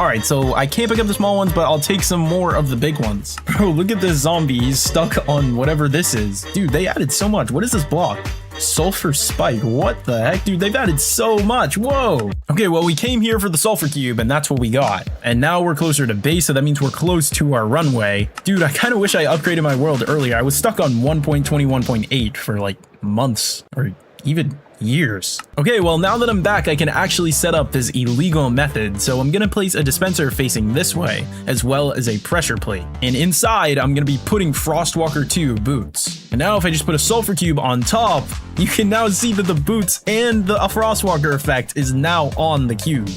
All right, so I can't pick up the small ones, but I'll take some more of the big ones. Bro, look at this zombie. He's stuck on whatever this is. Dude, they added so much. What is this block? Sulfur spike. What the heck? Dude, they've added so much. Whoa. Okay, well, we came here for the sulfur cube, and that's what we got. And now we're closer to base, so that means we're close to our runway. Dude, I kind of wish I upgraded my world earlier. I was stuck on 1.21.8 for like months or even years. Okay, well, now that I'm back, I can actually set up this illegal method. So I'm gonna place a dispenser facing this way, as well as a pressure plate. And inside, I'm gonna be putting Frostwalker 2 boots. And now if I just put a sulfur cube on top, you can now see that the boots and the Frostwalker effect is now on the cube.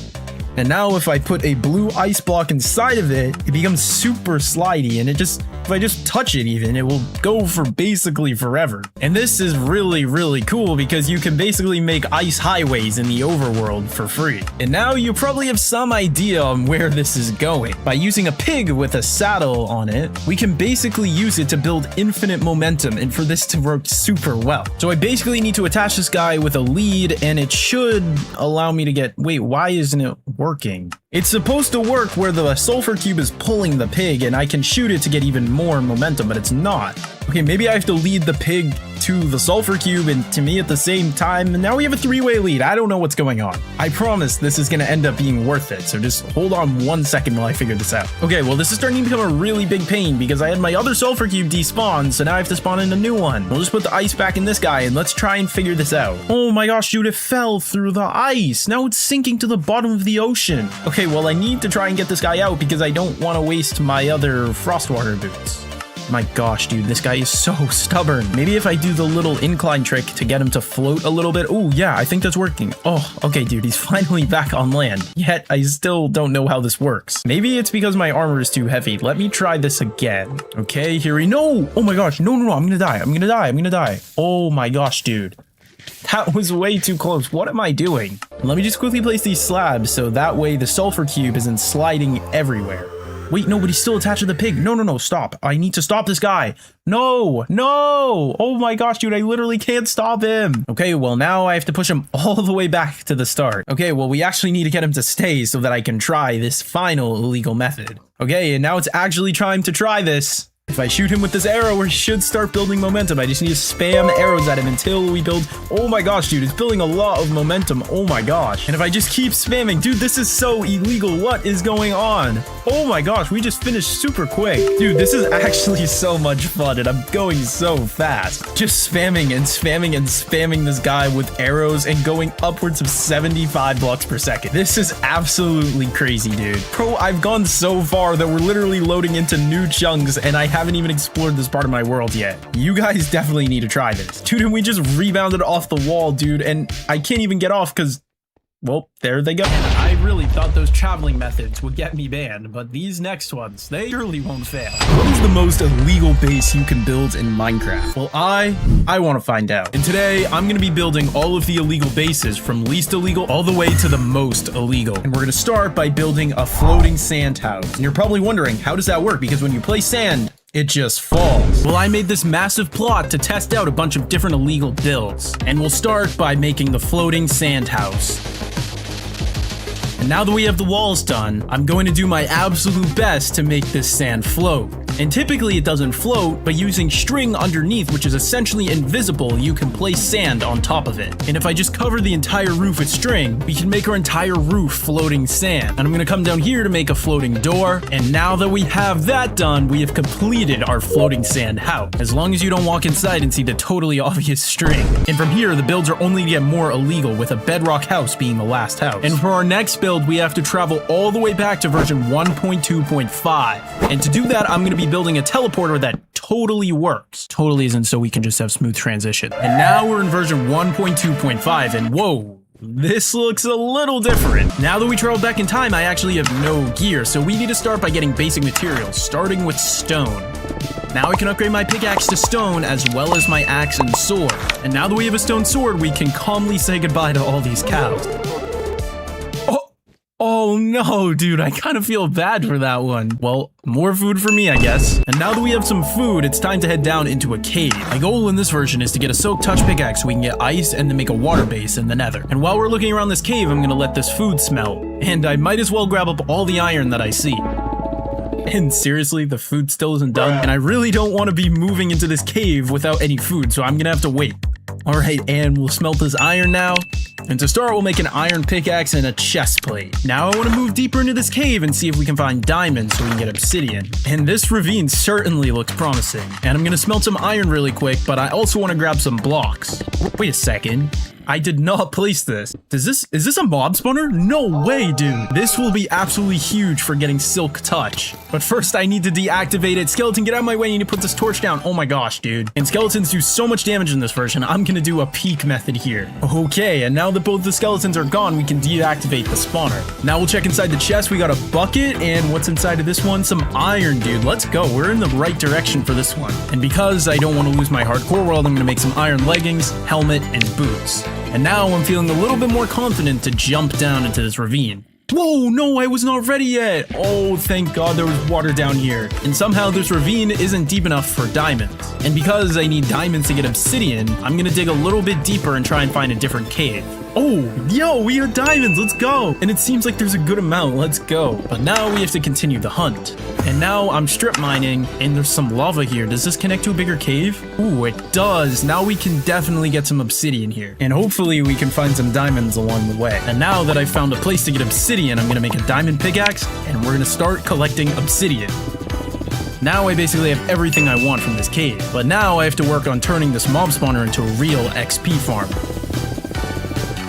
And now if I put a blue ice block inside of it, it becomes super slidey, and if I just touch it even, it will go for basically forever. And this is really, really cool because you can basically make ice highways in the overworld for free. And now you probably have some idea on where this is going. By using a pig with a saddle on it, we can basically use it to build infinite momentum and for this to work super well. So I basically need to attach this guy with a lead, and it should allow me to get, wait, why isn't it working? It's supposed to work where the sulfur cube is pulling the pig and I can shoot it to get even more momentum, but it's not. Okay, maybe I have to lead the pig to the sulfur cube and to me at the same time, and now we have a 3-way lead. I don't know what's going on. I promise this is gonna end up being worth it, so just hold on 1 second while I figure this out. Okay, well, this is starting to become a really big pain because I had my other sulfur cube despawn, so now I have to spawn in a new one. We'll just put the ice back in this guy and let's try and figure this out. Oh my gosh, dude, it fell through the ice. Now it's sinking to the bottom of the ocean. Okay, well, I need to try and get this guy out because I don't want to waste my other Frostwater boots. My gosh, dude, this guy is so stubborn. Maybe if I do the little incline trick to get him to float a little bit. Oh, yeah, I think that's working. Oh, okay, dude, he's finally back on land. Yet, I still don't know how this works. Maybe it's because my armor is too heavy. Let me try this again. Okay, here we go. Oh my gosh, no, I'm gonna die. I'm gonna die. Oh my gosh, dude. That was way too close. What am I doing? Let me just quickly place these slabs so that way the sulfur cube isn't sliding everywhere. Wait, no, but he's still attached to the pig. No, no, no, stop. I need to stop this guy. No, no. Oh my gosh, dude, I literally can't stop him. Okay, well, now I have to push him all the way back to the start. Okay, well, we actually need to get him to stay so that I can try this final illegal method. Okay, and now it's actually time to try this. If I shoot him with this arrow, we should start building momentum. I just need to spam arrows at him until we build... Oh my gosh, dude, it's building a lot of momentum. Oh my gosh. And if I just keep spamming... Dude, this is so illegal. What is going on? Oh my gosh, we just finished super quick. Dude, this is actually so much fun, and I'm going so fast. Just spamming and spamming and spamming this guy with arrows and going upwards of 75 blocks per second. This is absolutely crazy, dude. Bro, I've gone so far that we're literally loading into new chunks, and I haven't even explored this part of my world yet. You guys definitely need to try this. Dude, and we just rebounded off the wall, dude, and I can't even get off because, well, there they go. And I really thought those traveling methods would get me banned, but these next ones, they surely won't fail. What is the most illegal base you can build in Minecraft? Well, I want to find out. And today, I'm going to be building all of the illegal bases from least illegal all the way to the most illegal. And we're going to start by building a floating sand house. And you're probably wondering, how does that work? Because when you place sand, it just falls. Well, I made this massive plot to test out a bunch of different illegal builds. And we'll start by making the floating sand house. And now that we have the walls done, I'm going to do my absolute best to make this sand float. And typically it doesn't float, but using string underneath, which is essentially invisible, you can place sand on top of it. And if I just cover the entire roof with string, we can make our entire roof floating sand. And I'm going to come down here to make a floating door. And now that we have that done, we have completed our floating sand house. As long as you don't walk inside and see the totally obvious string. And from here, the builds are only to get more illegal, with a bedrock house being the last house. And for our next build, we have to travel all the way back to version 1.2.5. And to do that, I'm going to be building a teleporter that totally works. Totally isn't so we can just have smooth transition. And now we're in version 1.2.5, and whoa, this looks a little different. Now that we travel back in time, I actually have no gear, so we need to start by getting basic materials, starting with stone. Now I can upgrade my pickaxe to stone as well as my axe and sword. And now that we have a stone sword, we can calmly say goodbye to all these cows. Oh no, dude, I kind of feel bad for that one. Well, more food for me, I guess. And now that we have some food, it's time to head down into a cave. My goal in this version is to get a soak touch pickaxe so we can get ice and then make a water base in the nether. And while we're looking around this cave, I'm gonna let this food smelt. And I might as well grab up all the iron that I see. And seriously, the food still isn't done. And I really don't want to be moving into this cave without any food, so I'm gonna have to wait. Alright, and we'll smelt this iron now. And to start, we'll make an iron pickaxe and a chest plate. Now I want to move deeper into this cave and see if we can find diamonds so we can get obsidian. And this ravine certainly looks promising. And I'm going to smelt some iron really quick, but I also want to grab some blocks. Wait a second. I did not place this. Is this a mob spawner? No way, dude. This will be absolutely huge for getting silk touch. But first I need to deactivate it. Skeleton, get out of my way. I need to put this torch down. Oh my gosh, dude. And skeletons do so much damage in this version. I'm gonna do a peek method here. Okay, and now that both the skeletons are gone, we can deactivate the spawner. Now we'll check inside the chest. We got a bucket, and what's inside of this one? Some iron, dude. Let's go. We're in the right direction for this one. And because I don't want to lose my hardcore world, I'm gonna make some iron leggings, helmet, and boots. And now I'm feeling a little bit more confident to jump down into this ravine. Whoa, no, I was not ready yet. Oh, thank God there was water down here. And somehow this ravine isn't deep enough for diamonds. And because I need diamonds to get obsidian, I'm gonna dig a little bit deeper and try and find a different cave. Oh, yo, we got diamonds, let's go. And it seems like there's a good amount, let's go. But now we have to continue the hunt. And now I'm strip mining, and there's some lava here. Does this connect to a bigger cave? Ooh, it does. Now we can definitely get some obsidian here. And hopefully we can find some diamonds along the way. And now that I've found a place to get obsidian, I'm gonna make a diamond pickaxe, and we're gonna start collecting obsidian. Now I basically have everything I want from this cave. But now I have to work on turning this mob spawner into a real XP farm.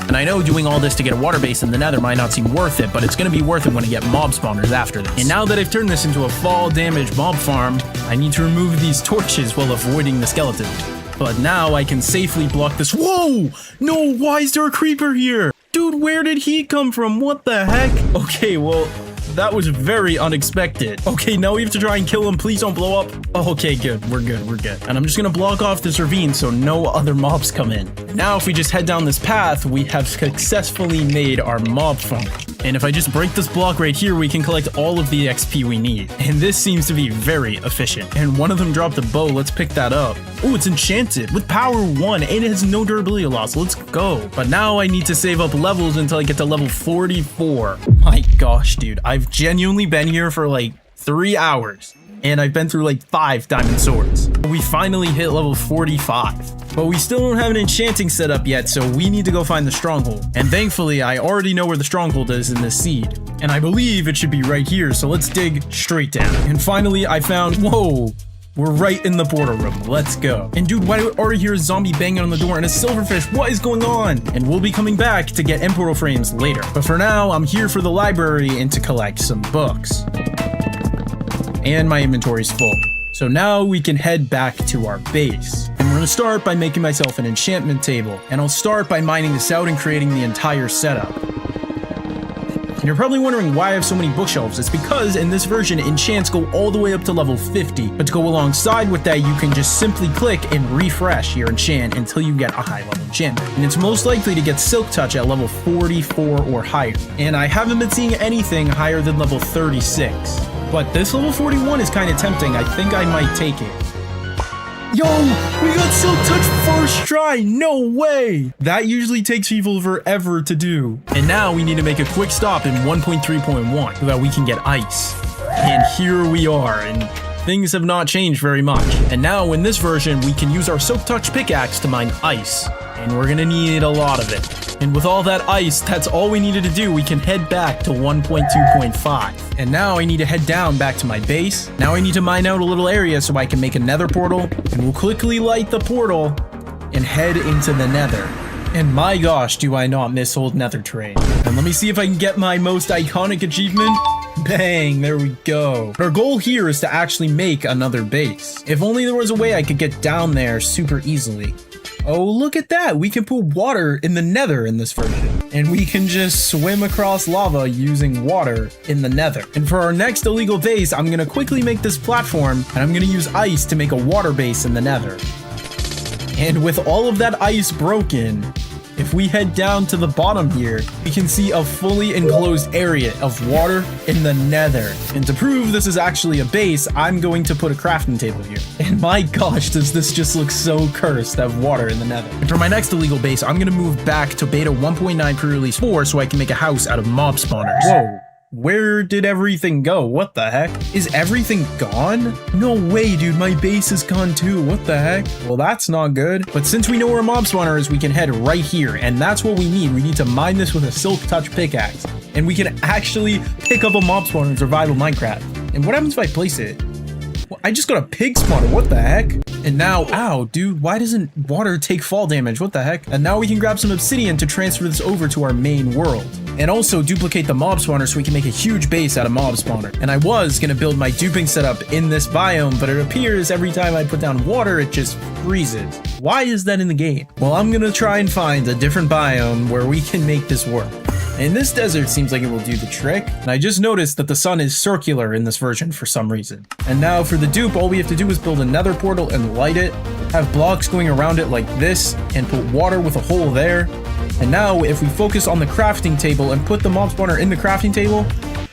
And I know doing all this to get a water base in the nether might not seem worth it, but it's going to be worth it when I get mob spawners after this. And now that I've turned this into a fall damage mob farm, I need to remove these torches while avoiding the skeletons. But now I can safely block this. Whoa! No, why is there a creeper here? Dude, where did he come from? What the heck? Okay, well, that was very unexpected. Okay, now we have to try and kill him. Please don't blow up. Oh, okay, good. We're good. We're good. And I'm just gonna block off this ravine so no other mobs come in. Now, if we just head down this path, we have successfully made our mob farm. And if I just break this block right here, we can collect all of the XP we need. And this seems to be very efficient. And one of them dropped a bow. Let's pick that up. Oh, it's enchanted with power 1 and it has no durability loss. Let's go. But now I need to save up levels until I get to level 44. My gosh, dude. I've genuinely been here for like 3 hours. And I've been through like 5 diamond swords. We finally hit level 45. But we still don't have an enchanting setup yet, so we need to go find the stronghold. And thankfully, I already know where the stronghold is in this seed. And I believe it should be right here, so let's dig straight down. And finally, I found, whoa, we're right in the portal room. Let's go. And dude, why do I already hear a zombie banging on the door and a silverfish? What is going on? And we'll be coming back to get portal frames later. But for now, I'm here for the library and to collect some books. And my inventory's full. So now we can head back to our base. And we're gonna start by making myself an enchantment table. And I'll start by mining this out and creating the entire setup. And you're probably wondering why I have so many bookshelves. It's because in this version, enchants go all the way up to level 50. But to go alongside with that, you can just simply click and refresh your enchant until you get a high level enchantment. And it's most likely to get Silk Touch at level 44 or higher. And I haven't been seeing anything higher than level 36. But this level 41 is kind of tempting. I think I might take it. Yo, we got Silk Touch first try. No way. That usually takes people forever to do. And now we need to make a quick stop in 1.3.1 so that we can get ice. And here we are. And things have not changed very much. And now in this version, we can use our Silk Touch pickaxe to mine ice. And we're gonna need a lot of it. And with all that ice, that's all we needed to do. We can head back to 1.2.5. And now I need to head down back to my base. Now I need to mine out a little area so I can make a nether portal. And we'll quickly light the portal and head into the nether. And my gosh, do I not miss old nether terrain. And let me see if I can get my most iconic achievement. Bang, there we go. Our goal here is to actually make another base. If only there was a way I could get down there super easily. Oh, look at that. We can put water in the nether in this version. And we can just swim across lava using water in the nether. And for our next illegal base, I'm going to quickly make this platform and I'm going to use ice to make a water base in the nether. And with all of that ice broken, if we head down to the bottom here, we can see a fully enclosed area of water in the nether. And to prove this is actually a base, I'm going to put a crafting table here. And my gosh, does this just look so cursed to have water in the nether. And for my next illegal base, I'm going to move back to beta 1.9 pre-release 4 so I can make a house out of mob spawners. Whoa. Where did everything go? What the heck? Is everything gone? No way, dude. My base is gone too. What the heck? Well, that's not good. But since we know where a mob spawner is, we can head right here. And that's what we need. We need to mine this with a Silk Touch pickaxe. And we can actually pick up a mob spawner in survival Minecraft. And what happens if I place it? Well, I just got a pig spawner. What the heck? And now, ow, dude, why doesn't water take fall damage? What the heck? And now we can grab some obsidian to transfer this over to our main world. And also duplicate the mob spawner so we can make a huge base out of mob spawner. And I was gonna build my duping setup in this biome, but it appears every time I put down water, it just freezes. Why is that in the game? Well, I'm gonna try and find a different biome where we can make this work. And this desert seems like it will do the trick. And I just noticed that the sun is circular in this version for some reason. And now for the dupe, all we have to do is build a nether portal and light it, have blocks going around it like this, and put water with a hole there. And now if we focus on the crafting table and put the mob spawner in the crafting table,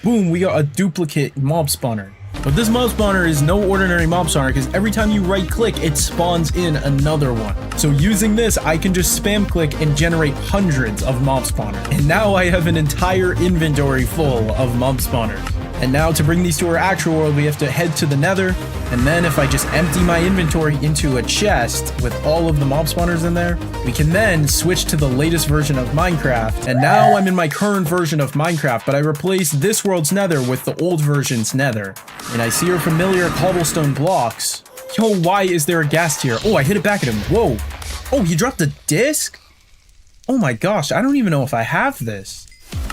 boom, we got a duplicate mob spawner. But this mob spawner is no ordinary mob spawner because every time you right click, it spawns in another one. So using this, I can just spam click and generate hundreds of mob spawners. And now I have an entire inventory full of mob spawners. And now to bring these to our actual world, we have to head to the nether. And then if I just empty my inventory into a chest with all of the mob spawners in there, we can then switch to the latest version of Minecraft. And now I'm in my current version of Minecraft, but I replaced this world's nether with the old version's nether. And I see our familiar cobblestone blocks. Yo, why is there a ghast here? Oh, I hit it back at him. Whoa. Oh, he dropped a disc? Oh my gosh, I don't even know if I have this.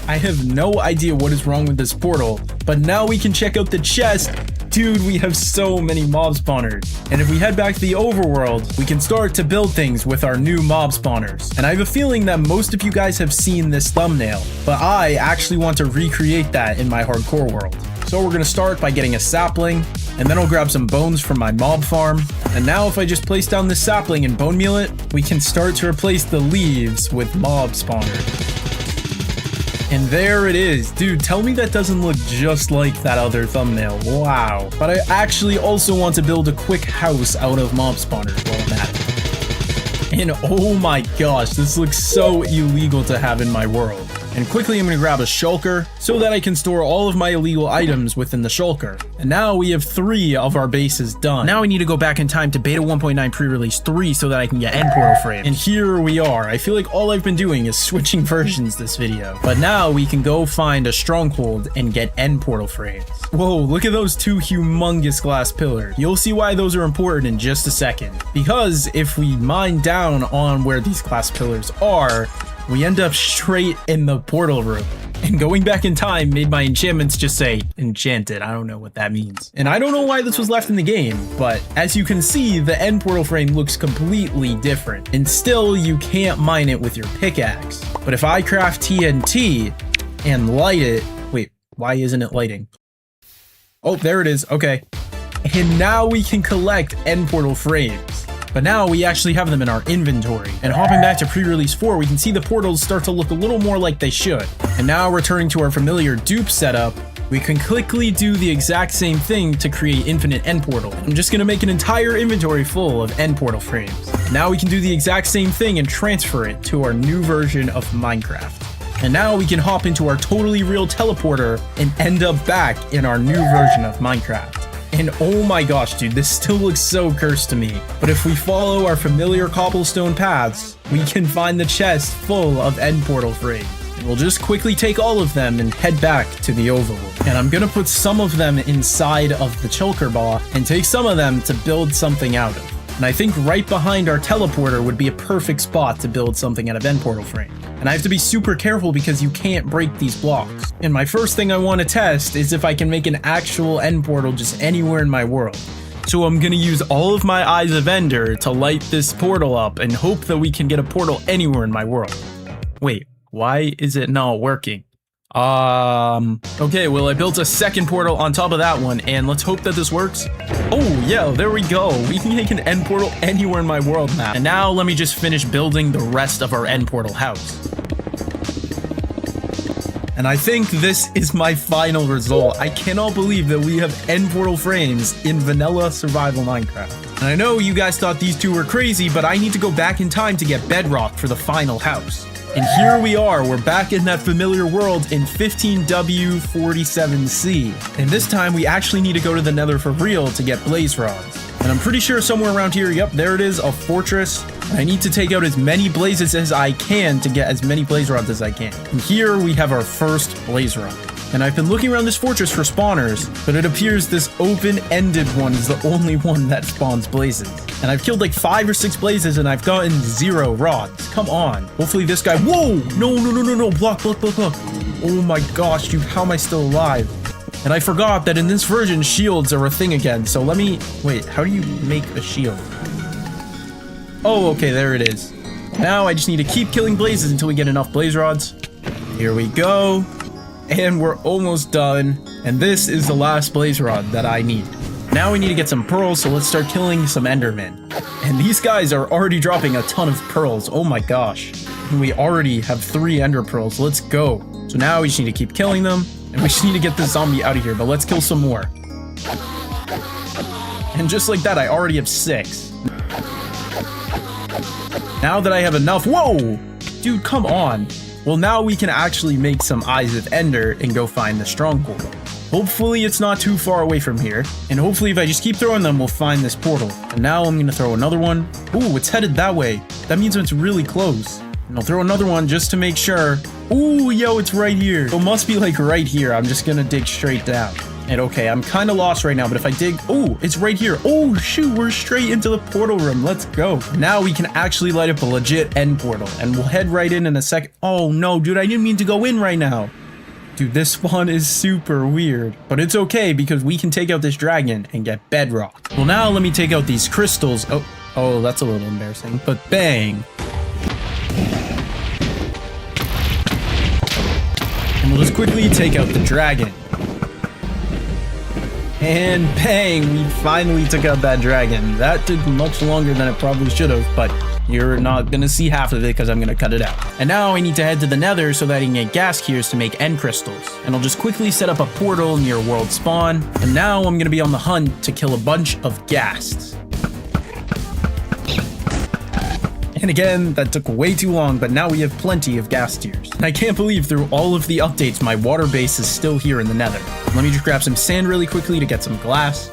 I have no idea what is wrong with this portal, but now we can check out the chest. Dude, we have so many mob spawners. And if we head back to the overworld, we can start to build things with our new mob spawners. And I have a feeling that most of you guys have seen this thumbnail, but I actually want to recreate that in my hardcore world. So we're gonna start by getting a sapling, and then I'll grab some bones from my mob farm. And now if I just place down this sapling and bone meal it, we can start to replace the leaves with mob spawners. And there it is. Dude, tell me that doesn't look just like that other thumbnail. Wow. But I actually also want to build a quick house out of mob spawners while I'm at it. And oh my gosh, this looks so illegal to have in my world. And quickly I'm going to grab a shulker so that I can store all of my illegal items within the shulker. And now we have 3 of our bases done. Now I need to go back in time to beta 1.9 pre-release 3 so that I can get end portal frames. And here we are. I feel like all I've been doing is switching versions this video. But now we can go find a stronghold and get end portal frames. Whoa, look at those 2 humongous glass pillars. You'll see why those are important in just a second. Because if we mine down on where these glass pillars are, we end up straight in the portal room. And going back in time made my enchantments just say enchanted. I don't know what that means. And I don't know why this was left in the game, but as you can see, the end portal frame looks completely different. And still, you can't mine it with your pickaxe. But if I craft TNT and light it, wait, why isn't it lighting? Oh, there it is. Okay. And now we can collect end portal frames. But now we actually have them in our inventory. And hopping back to pre-release 4, we can see the portals start to look a little more like they should. And now returning to our familiar dupe setup, we can quickly do the exact same thing to create infinite end portal. I'm just gonna make an entire inventory full of end portal frames. Now we can do the exact same thing and transfer it to our new version of Minecraft. And now we can hop into our totally real teleporter and end up back in our new version of Minecraft. And oh my gosh, dude, this still looks so cursed to me. But if we follow our familiar cobblestone paths, we can find the chest full of end portal frames. And we'll just quickly take all of them and head back to the overworld. And I'm gonna put some of them inside of the shulker ball and take some of them to build something out of. And I think right behind our teleporter would be a perfect spot to build something out of end portal frame. And I have to be super careful because you can't break these blocks. And my first thing I want to test is if I can make an actual end portal just anywhere in my world. So I'm gonna use all of my Eyes of Ender to light this portal up and hope that we can get a portal anywhere in my world. Wait, why is it not working? Okay, well, I built a second portal on top of that one, and let's hope that this works. Oh, yeah, there we go. We can make an end portal anywhere in my world now. And now let me just finish building the rest of our end portal house. And I think this is my final result. I cannot believe that we have end portal frames in vanilla survival Minecraft. And I know you guys thought these 2 were crazy, but I need to go back in time to get bedrock for the final house. And here we are, we're back in that familiar world in 15W47C. And this time we actually need to go to the nether for real to get blaze rods. And I'm pretty sure somewhere around here, yep, there it is, a fortress. And I need to take out as many blazes as I can to get as many blaze rods as I can. And here we have our first blaze rod. And I've been looking around this fortress for spawners, but it appears this open-ended one is the only one that spawns blazes. And I've killed like 5 or 6 blazes and I've gotten 0 rods. Come on. Hopefully this guy, whoa, no, block. Oh my gosh, dude, how am I still alive? And I forgot that in this version, shields are a thing again. So let me, wait, how do you make a shield? Oh, okay, there it is. Now I just need to keep killing blazes until we get enough blaze rods. Here we go. And we're almost done. And this is the last blaze rod that I need. Now we need to get some pearls, so let's start killing some endermen. And these guys are already dropping a ton of pearls. Oh my gosh. And we already have 3 ender pearls. Let's go. So now we just need to keep killing them. And we just need to get this zombie out of here, but let's kill some more. And just like that, I already have 6. Now that I have enough, whoa! Dude, come on. Well, now we can actually make some Eyes of Ender and go find the stronghold. Hopefully it's not too far away from here. And hopefully if I just keep throwing them, we'll find this portal. And now I'm gonna throw another one. Ooh, it's headed that way. That means it's really close. And I'll throw another one just to make sure. Ooh, yo, it's right here. It must be like right here. I'm just gonna dig straight down. And okay, I'm kind of lost right now, but if I dig, oh, it's right here. Oh, shoot, we're straight into the portal room. Let's go. Now we can actually light up a legit end portal, and we'll head right in a second. Oh, no, dude, I didn't mean to go in right now. Dude, this spawn is super weird, but it's okay because we can take out this dragon and get bedrock. Well, now let me take out these crystals. Oh, that's a little embarrassing, but bang. And we'll just quickly take out the dragon. And bang, we finally took out that dragon. That took much longer than it probably should have, but You're not gonna see half of it because I'm gonna cut it out. And now I need to head to the nether so that I can get gas cures to make end crystals. And I'll just quickly set up a portal near world spawn. And now I'm gonna be on the hunt to kill a bunch of ghasts. And again, that took way too long, but now we have plenty of gas tiers. And I can't believe through all of the updates, my water base is still here in the nether. Let me just grab some sand really quickly to get some glass.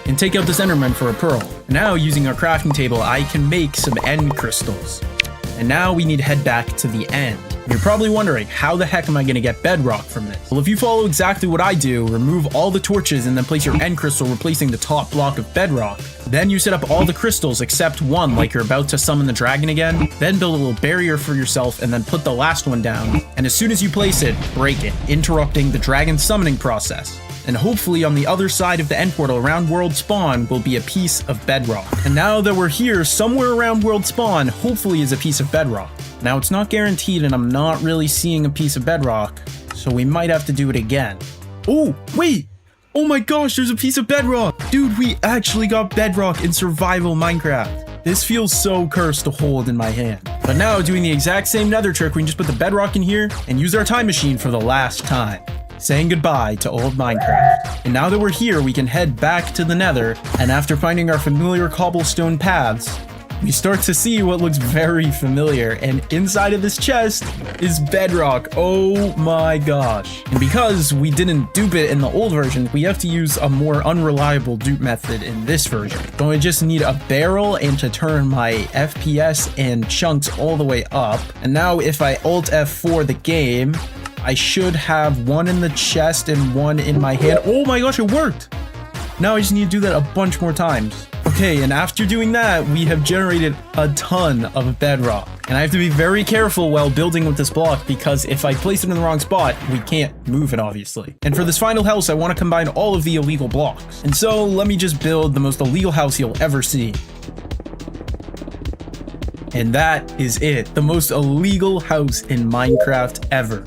And take out this enderman for a pearl. Now, using our crafting table, I can make some end crystals. And now we need to head back to the end. You're probably wondering, how the heck am I going to get bedrock from this? Well, if you follow exactly what I do, remove all the torches and then place your end crystal replacing the top block of bedrock. Then you set up all the crystals except one, like you're about to summon the dragon again. Then build a little barrier for yourself and then put the last one down. And as soon as you place it, break it, interrupting the dragon summoning process. And hopefully on the other side of the end portal around world spawn will be a piece of bedrock. And now that we're here, somewhere around world spawn, hopefully is a piece of bedrock. Now it's not guaranteed and I'm not really seeing a piece of bedrock, so we might have to do it again. Oh, wait! Oh my gosh, there's a piece of bedrock! Dude, we actually got bedrock in survival Minecraft. This feels so cursed to hold in my hand. But now, doing the exact same nether trick, we can just put the bedrock in here and use our time machine for the last time, saying goodbye to old Minecraft. And now that we're here, we can head back to the nether, and after finding our familiar cobblestone paths, we start to see what looks very familiar, and inside of this chest is bedrock. Oh my gosh. And because we didn't dupe it in the old version, we have to use a more unreliable dupe method in this version. So I just need a barrel and to turn my FPS and chunks all the way up. And now if I Alt F4 the game, I should have one in the chest and one in my hand. Oh my gosh, it worked! Now I just need to do that a bunch more times. Okay, and after doing that, we have generated a ton of bedrock. And I have to be very careful while building with this block because if I place it in the wrong spot, we can't move it, obviously. And for this final house, I want to combine all of the illegal blocks. And so let me just build the most illegal house you'll ever see. And that is it. The most illegal house in Minecraft ever.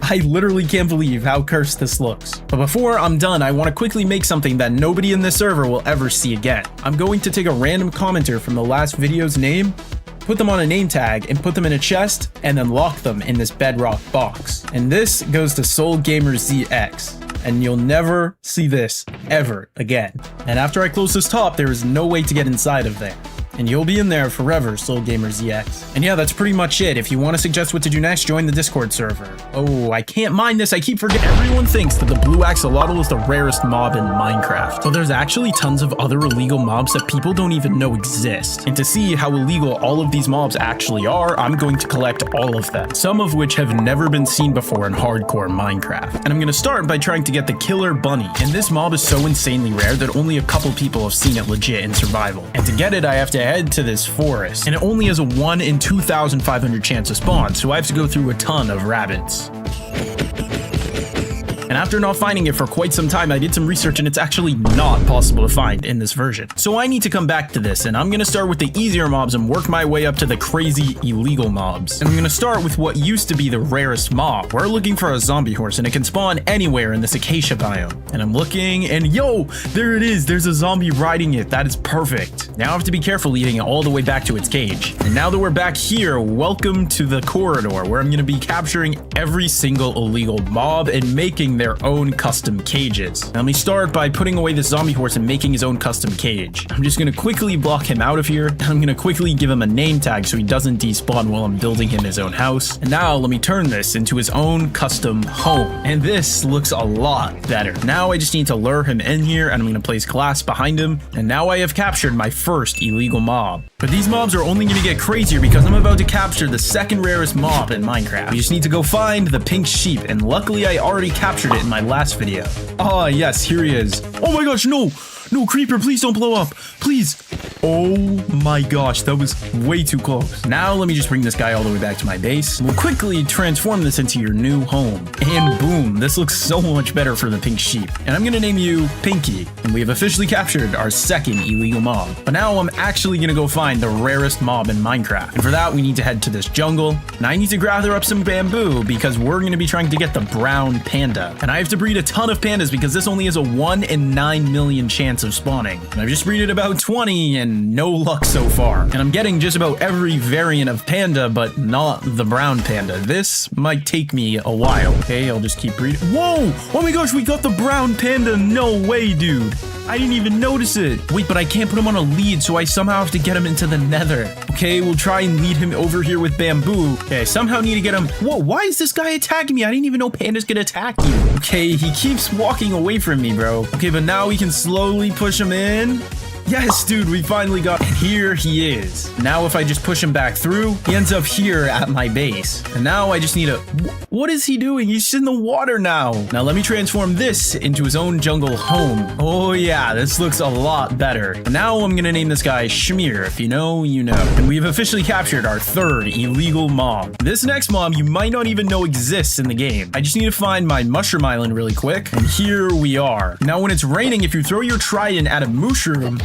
I literally can't believe how cursed this looks. But before I'm done, I want to quickly make something that nobody in this server will ever see again. I'm going to take a random commenter from the last video's name, put them on a name tag, and put them in a chest, and then lock them in this bedrock box. And this goes to SoulGamerZX. And you'll never see this ever again. And after I close this top, there is no way to get inside of there. And you'll be in there forever, SoulGamerZX. And yeah, that's pretty much it. If you want to suggest what to do next, join the Discord server. Oh, I can't mine this. I keep forgetting. Everyone thinks that the blue axolotl is the rarest mob in Minecraft. But there's actually tons of other illegal mobs that people don't even know exist. And to see how illegal all of these mobs actually are, I'm going to collect all of them. Some of which have never been seen before in hardcore Minecraft. And I'm going to start by trying to get the killer bunny. And this mob is so insanely rare that only a couple people have seen it legit in survival. And to get it, I have to head to this forest, and it only has a 1 in 2,500 chance to spawn, so I have to go through a ton of rabbits. And after not finding it for quite some time, I did some research and it's actually not possible to find in this version. So I need to come back to this, and I'm going to start with the easier mobs and work my way up to the crazy illegal mobs. And I'm going to start with what used to be the rarest mob. We're looking for a zombie horse, and it can spawn anywhere in this acacia biome. And I'm looking, and yo, there it is. There's a zombie riding it. That is perfect. Now I have to be careful leading it all the way back to its cage. And now that we're back here, welcome to the corridor, where I'm going to be capturing every single illegal mob and making their own custom cages. Now, let me start by putting away this zombie horse and making his own custom cage. I'm just going to quickly block him out of here. I'm going to quickly give him a name tag so he doesn't despawn while I'm building him his own house. And now let me turn this into his own custom home. And this looks a lot better. Now I just need to lure him in here, and I'm going to place glass behind him. And now I have captured my first illegal mob. But these mobs are only going to get crazier because I'm about to capture the second rarest mob in Minecraft. We just need to go find the pink sheep, and luckily I already captured it in my last video. Ah, yes, here he is. Oh my gosh, no! No, creeper, please don't blow up. Please. Oh my gosh, that was way too close. Now let me just bring this guy all the way back to my base. We'll quickly transform this into your new home. And boom, this looks so much better for the pink sheep. And I'm gonna name you Pinky. And we have officially captured our second illegal mob. But now I'm actually gonna go find the rarest mob in Minecraft. And for that, we need to head to this jungle. And I need to gather up some bamboo because we're gonna be trying to get the brown panda. And I have to breed a ton of pandas because this only has a 1 in 9 million chance of spawning. And I've just breeded about 20, and again, no luck so far. And I'm getting just about every variant of panda, but not the brown panda. This might take me a while. Okay, I'll just keep reading. Whoa! Oh my gosh, we got the brown panda. No way, dude. I didn't even notice it. Wait, but I can't put him on a lead, so I somehow have to get him into the nether. Okay, we'll try and lead him over here with bamboo. Okay, I somehow need to get him. Whoa, why is this guy attacking me? I didn't even know pandas could attack you. Okay, he keeps walking away from me, bro. Okay, but now we can slowly push him in. Yes, dude, we finally got it. Here he is. Now if I just push him back through, he ends up here at my base. And now I just need a... What is he doing? He's in the water now. Now let me transform this into his own jungle home. Oh yeah, this looks a lot better. Now I'm gonna name this guy Schmear. If you know, you know. And we've officially captured our third illegal mob. This next mob you might not even know exists in the game. I just need to find my mushroom island really quick. And here we are. Now when it's raining, if you throw your trident at a mushroom,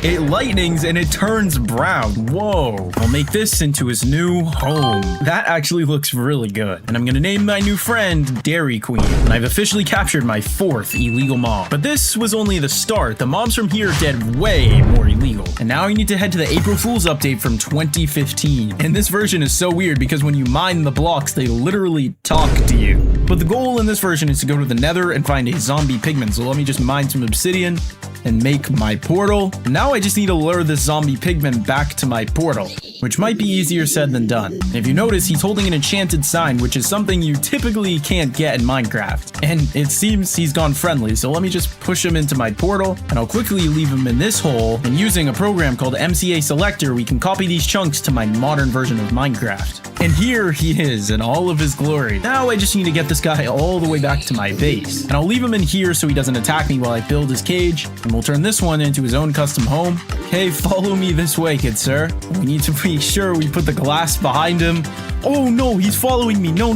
it lightnings and it turns brown. Whoa. I'll make this into his new home. That actually looks really good. And I'm gonna name my new friend Dairy Queen. And I've officially captured my fourth illegal mob. But this was only the start. The mobs from here get way more illegal. And now I need to head to the April Fool's update from 2015. And this version is so weird because when you mine the blocks, they literally talk to you. But the goal in this version is to go to the nether and find a zombie pigman. So let me just mine some obsidian and make my portal. And now I just need to lure this zombie pigman back to my portal, which might be easier said than done. And if you notice, he's holding an enchanted sign, which is something you typically can't get in Minecraft. And it seems he's gone friendly, so let me just push him into my portal, and I'll quickly leave him in this hole. And using a program called MCA Selector, we can copy these chunks to my modern version of Minecraft. And here he is in all of his glory. Now I just need to get this guy all the way back to my base. And I'll leave him in here so he doesn't attack me while I build his cage. And we'll turn this one into his own custom home. Hey, follow me this way, good sir. We need to be sure we put the glass behind him. Oh no, he's following me. No.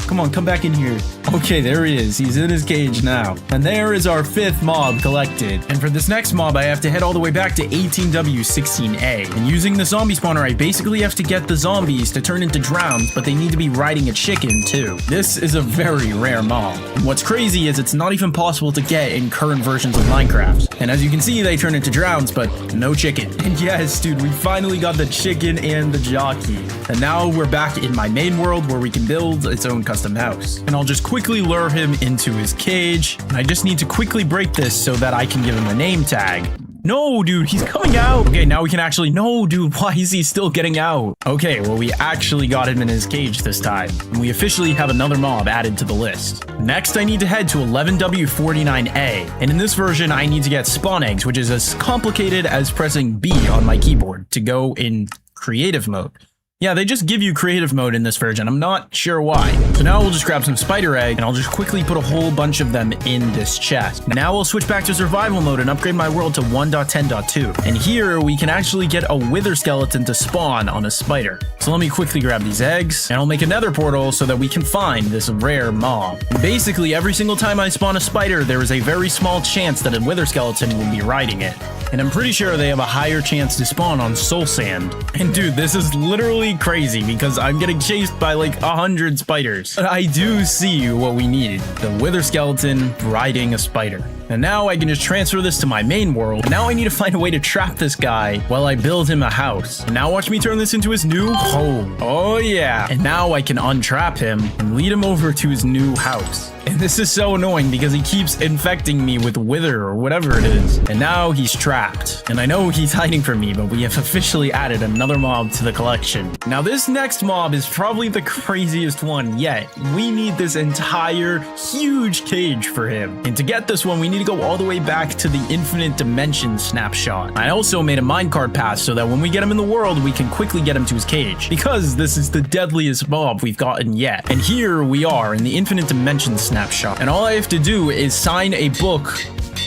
Come on, come back in here. Okay, there he is. He's in his cage now. And there is our fifth mob collected. And for this next mob, I have to head all the way back to 18W16A. And using the zombie spawner, I basically have to get the zombies to turn into drowns, but they need to be riding a chicken too. This is a very rare mob. And what's crazy is it's not even possible to get in current versions of Minecraft. And as you can see, they turn into drowns, but no chicken. And yes, dude, we finally got the chicken and the jockey. And now we're back in my main world where we can build its own custom house. And I'll just quickly lure him into his cage. And I just need to quickly break this so that I can give him a name tag. No, dude, he's coming out. Okay, now we can actually... No, dude, why is he still getting out? Okay, well, we actually got him in his cage this time. And we officially have another mob added to the list. Next, I need to head to 11W49A. And in this version, I need to get spawn eggs, which is as complicated as pressing B on my keyboard to go in creative mode. Yeah, they just give you creative mode in this version. I'm not sure why. So now we'll just grab some spider egg and I'll just quickly put a whole bunch of them in this chest. Now we'll switch back to survival mode and upgrade my world to 1.10.2. And here we can actually get a wither skeleton to spawn on a spider. So let me quickly grab these eggs and I'll make another portal so that we can find this rare mob. Basically, every single time I spawn a spider, there is a very small chance that a wither skeleton will be riding it. And I'm pretty sure they have a higher chance to spawn on soul sand. And dude, this is literally crazy because I'm getting chased by like 100 spiders. But I do see what we need. The wither skeleton riding a spider. And now I can just transfer this to my main world. And now I need to find a way to trap this guy while I build him a house. And now watch me turn this into his new home. Oh yeah. And now I can untrap him and lead him over to his new house. And this is so annoying because he keeps infecting me with wither or whatever it is. And now he's trapped. And I know he's hiding from me, but we have officially added another mob to the collection. Now this next mob is probably the craziest one yet. We need this entire huge cage for him. And to get this one, we need to go all the way back to the infinite dimension snapshot. I also made a minecart path so that when we get him in the world, we can quickly get him to his cage. Because this is the deadliest mob we've gotten yet. And here we are in the infinite dimension snapshot. And all I have to do is sign a book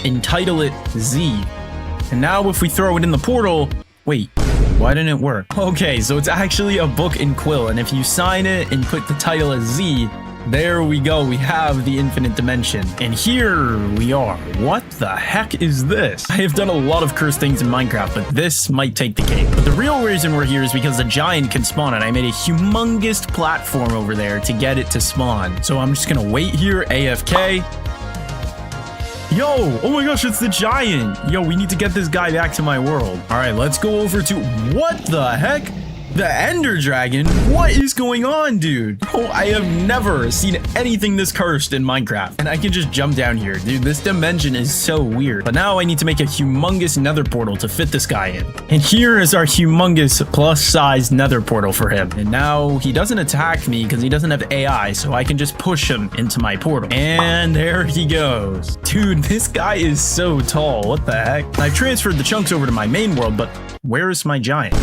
and title it Z. And now if we throw it in the portal... Wait, why didn't it work? Okay, so it's actually a book and quill. And if you sign it and put the title as Z... There we go, we have the infinite dimension. And here we are. What the heck is this? I have done a lot of cursed things in Minecraft, but this might take the cake. But the real reason we're here is because the giant can spawn, and I made a humongous platform over there to get it to spawn. So I'm just gonna wait here, AFK. Yo, oh my gosh, it's the giant. Yo, we need to get this guy back to my world. All right, let's go over to, what the heck? The Ender Dragon? What is going on, dude? Oh, I have never seen anything this cursed in Minecraft. And I can just jump down here. Dude, this dimension is so weird. But now I need to make a humongous nether portal to fit this guy in. And here is our humongous plus-size nether portal for him. And now he doesn't attack me because he doesn't have AI, so I can just push him into my portal. And there he goes. Dude, this guy is so tall. What the heck? I've transferred the chunks over to my main world, but where is my giant?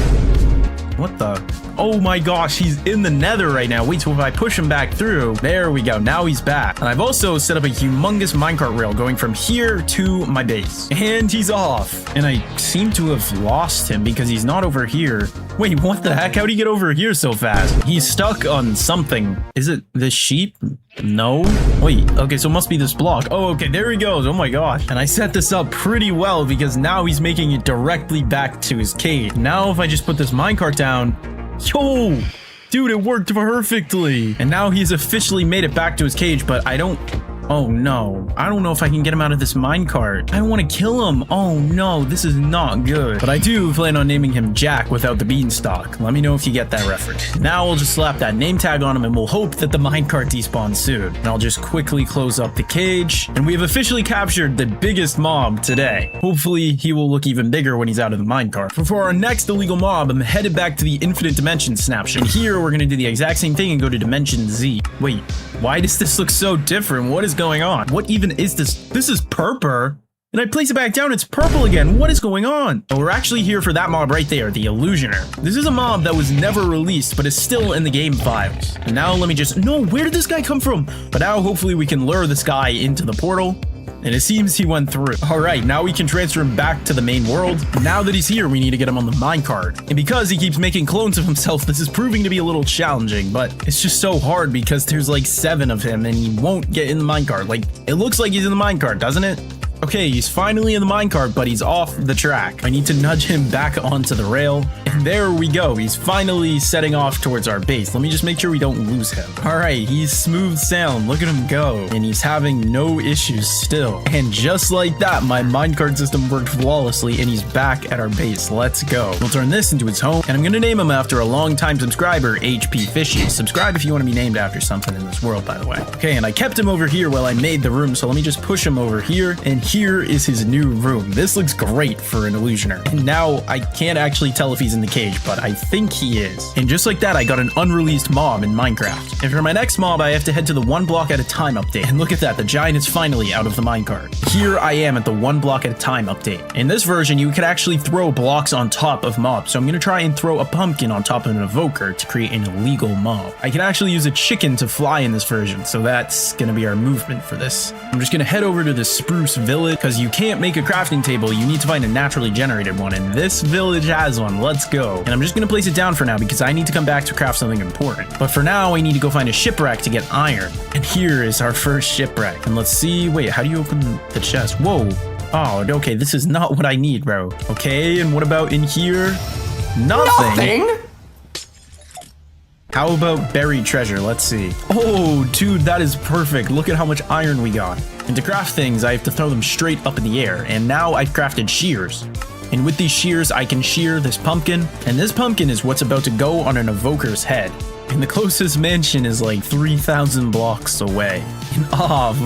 What the? Oh my gosh, he's in the nether right now. Wait, so if I push him back through, there we go. Now he's back. And I've also set up a humongous minecart rail going from here to my base. And he's off. And I seem to have lost him because he's not over here. Wait, what the heck? How'd he get over here so fast? He's stuck on something. Is it this sheep? No. Wait, okay, so it must be this block. Oh, okay, there he goes. Oh my gosh. And I set this up pretty well because now he's making it directly back to his cave. Now if I just put this minecart down, yo, dude, it worked perfectly. And now he's officially made it back to his cage, but I don't... Oh no, I don't know if I can get him out of this minecart. I want to kill him. Oh no, this is not good. But I do plan on naming him Jack without the beanstalk. Let me know if you get that reference. Now we'll just slap that name tag on him and we'll hope that the minecart despawns soon. And I'll just quickly close up the cage. And we have officially captured the biggest mob today. Hopefully he will look even bigger when he's out of the minecart. But for our next illegal mob, I'm headed back to the infinite dimension snapshot. And here we're going to do the exact same thing and go to dimension Z. Wait, why does this look so different? What is going on? What even is this? This is purple. And I place it back down, it's purple again. What is going on? Oh, we're actually here for that mob right there, the Illusioner. This is a mob that was never released, but is still in the game files. And now let me just... No, where did this guy come from? But now hopefully we can lure this guy into the portal. And it seems he went through. All right, now we can transfer him back to the main world. Now that he's here, we need to get him on the minecart. And because he keeps making clones of himself, this is proving to be a little challenging, but it's just so hard because there's like 7 of him and he won't get in the minecart. Like, it looks like he's in the minecart, doesn't it? Okay, he's finally in the minecart, but he's off the track. I need to nudge him back onto the rail. And there we go. He's finally setting off towards our base. Let me just make sure we don't lose him. All right, he's smooth sailing. Look at him go. And he's having no issues still. And just like that, my minecart system worked flawlessly and he's back at our base. Let's go. We'll turn this into his home. And I'm going to name him after a longtime subscriber, HP Fishy. Subscribe if you want to be named after something in this world, by the way. Okay, and I kept him over here while I made the room. So let me just push him over here. And here is his new room. This looks great for an Illusioner. And now I can't actually tell if he's in the cage, but I think he is. And just like that, I got an unreleased mob in Minecraft. And for my next mob, I have to head to the 1 block at a time update. And look at that, the giant is finally out of the minecart. Here I am at the 1 block at a time update. In this version, you could actually throw blocks on top of mobs. So I'm going to try and throw a pumpkin on top of an evoker to create an illegal mob. I can actually use a chicken to fly in this version. So that's going to be our movement for this. I'm just going to head over to the spruce village because you can't make a crafting table. You need to find a naturally generated one. And this village has one. Let's go. And I'm just going to place it down for now because I need to come back to craft something important. But for now, I need to go find a shipwreck to get iron. And here is our first shipwreck. And let's see. Wait, how do you open the chest? Whoa. Oh, okay. This is not what I need, bro. Okay. And what about in here? Nothing. How about buried treasure? Let's see. Oh, dude, that is perfect. Look at how much iron we got. And to craft things, I have to throw them straight up in the air. And now I've crafted shears. And with these shears, I can shear this pumpkin. And this pumpkin is what's about to go on an evoker's head. And the closest mansion is like 3,000 blocks away. And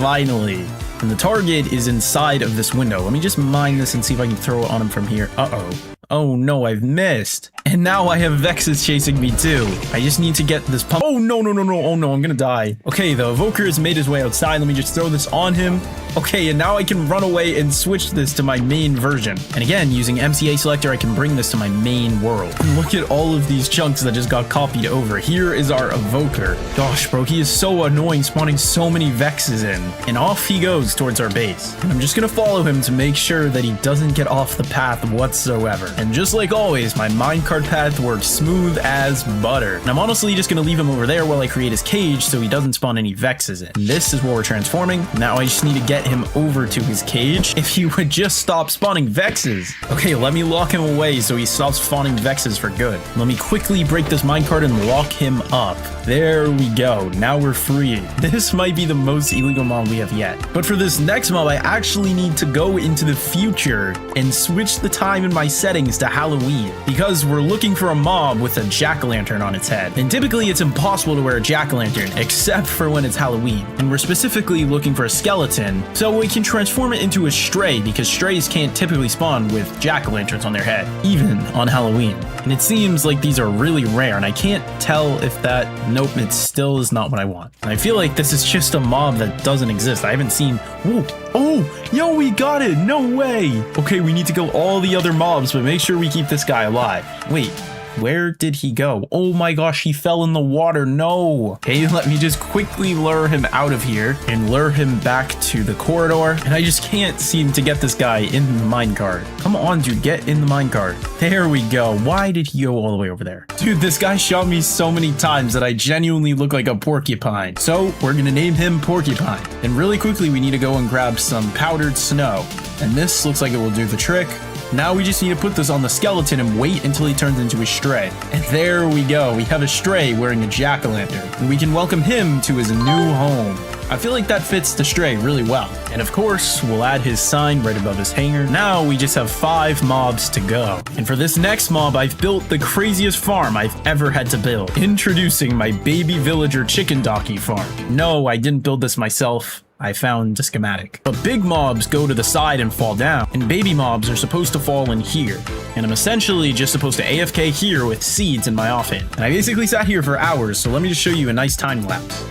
finally. And the target is inside of this window. Let me just mine this and see if I can throw it on him from here. Uh-oh. Oh no, I've missed. And now I have Vexes chasing me too. I just need to get this pump. Oh no, no, no, no. Oh no, I'm gonna die. Okay, the evoker has made his way outside. Let me just throw this on him. Okay, and now I can run away and switch this to my main version. And again, using MCA selector, I can bring this to my main world. And look at all of these chunks that just got copied over. Here is our evoker. Gosh, bro, he is so annoying, spawning so many Vexes in. And off he goes towards our base. And I'm just gonna follow him to make sure that he doesn't get off the path whatsoever. And just like always, my minecart path works smooth as butter. And I'm honestly just gonna leave him over there while I create his cage so he doesn't spawn any Vexes in. And this is what we're transforming. Now I just need to get him over to his cage. If he would just stop spawning Vexes. Okay, let me lock him away so he stops spawning Vexes for good. Let me quickly break this minecart and lock him up. There we go. Now we're free. This might be the most illegal mob we have yet. But for this next mob, I actually need to go into the future and switch the time in my settings to Halloween because we're looking for a mob with a jack-o'-lantern on its head. And typically it's impossible to wear a jack-o'-lantern except for when it's Halloween. And we're specifically looking for a skeleton so we can transform it into a stray because strays can't typically spawn with jack-o'-lanterns on their head, even on Halloween. And it seems like these are really rare and I can't tell if that... Nope, it still is not what I want. And I feel like this is just a mob that doesn't exist. I haven't seen... Whoa. Oh, yo, we got it. No way. Okay, we need to kill all the other mobs, but make sure we keep this guy alive. Wait. Where did he go? Oh my gosh, he fell in the water. No. Okay, let me just quickly lure him out of here and lure him back to the corridor. And I just can't seem to get this guy in the minecart. Come on, dude, get in the minecart. There we go. Why did he go all the way over there? Dude, this guy shot me so many times that I genuinely look like a porcupine. So we're gonna name him Porcupine. And really quickly, we need to go and grab some powdered snow. And this looks like it will do the trick. Now we just need to put this on the skeleton and wait until he turns into a stray. And there we go. We have a stray wearing a jack-o'-lantern. And we can welcome him to his new home. I feel like that fits the stray really well. And of course, we'll add his sign right above his hanger. Now we just have 5 mobs to go. And for this next mob, I've built the craziest farm I've ever had to build. Introducing my baby villager chicken donkey farm. No, I didn't build this myself. I found the schematic. But big mobs go to the side and fall down, and baby mobs are supposed to fall in here. And I'm essentially just supposed to AFK here with seeds in my offhand. And I basically sat here for hours, so let me just show you a nice time lapse.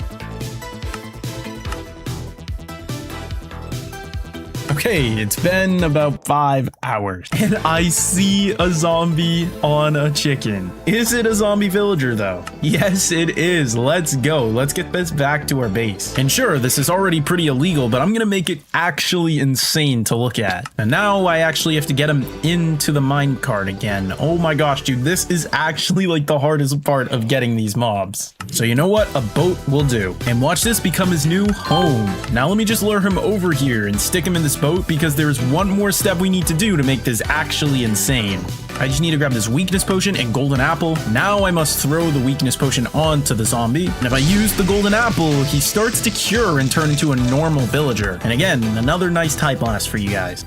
Okay, it's been about 5 hours, and I see a zombie on a chicken. Is it a zombie villager, though? Yes, it is. Let's go. Let's get this back to our base. And sure, this is already pretty illegal, but I'm gonna make it actually insane to look at. And now I actually have to get him into the minecart again. Oh my gosh, dude, this is actually like the hardest part of getting these mobs. So you know what? A boat will do. And watch this become his new home. Now let me just lure him over here and stick him in this boat because there's one more step we need to do to make this actually insane. I just need to grab this weakness potion and golden apple. Now I must throw the weakness potion onto the zombie. And if I use the golden apple, he starts to cure and turn into a normal villager. And again, another nice type blast for you guys.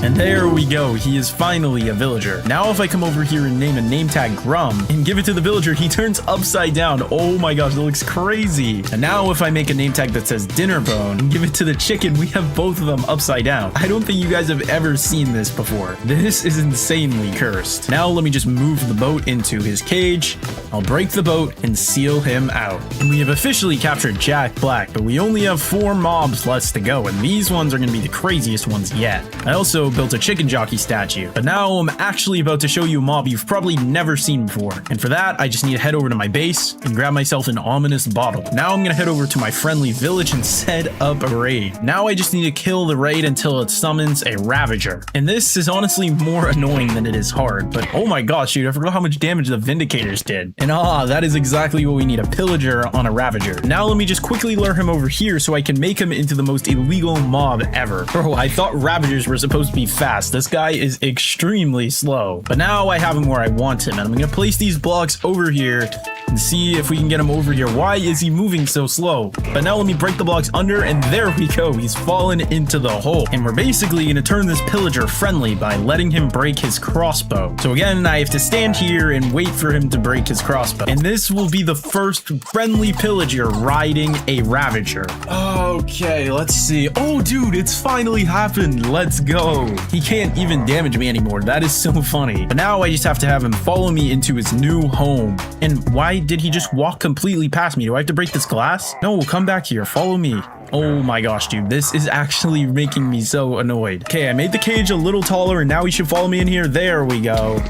And there we go, he is finally a villager. Now if I come over here and name a name tag Grum and give it to the villager, he turns upside down. Oh my gosh, that looks crazy. And now if I make a name tag that says Dinner Bone and give it to the chicken, we have both of them upside down. I don't think you guys have ever seen this before. This is insanely cursed. Now let me just move the boat into his cage. I'll break the boat and seal him out. And we have officially captured Jack Black, but we only have 4 mobs left to go, and these ones are going to be the craziest ones yet. I also built a chicken jockey statue, but now I'm actually about to show you a mob you've probably never seen before. And for that, I just need to head over to my base and grab myself an ominous bottle. Now I'm gonna head over to my friendly village and set up a raid. Now I just need to kill the raid until it summons a Ravager. And this is honestly more annoying than it is hard, but oh my gosh, dude, I forgot how much damage the Vindicators did. And that is exactly what we need, a pillager on a Ravager. Now let me just quickly lure him over here so I can make him into the most illegal mob ever. Bro, I thought Ravagers were supposed to be fast. This guy is extremely slow, but now I have him where I want him, and I'm gonna place these blocks over here and see if we can get him over here. Why is he moving so slow? But now let me break the blocks under, and there we go. He's fallen into the hole, and we're basically gonna turn this pillager friendly by letting him break his crossbow. So again, I have to stand here and wait for him to break his crossbow, and this will be the first friendly pillager riding a Ravager. Okay, let's see. Oh dude, it's finally happened. Let's go. He can't even damage me anymore. That is so funny. But now I just have to have him follow me into his new home. And why did he just walk completely past me? Do I have to break this glass? No, come back here. Follow me. Oh my gosh, dude, this is actually making me so annoyed. Okay, I made the cage a little taller, and now he should follow me in here. There we go.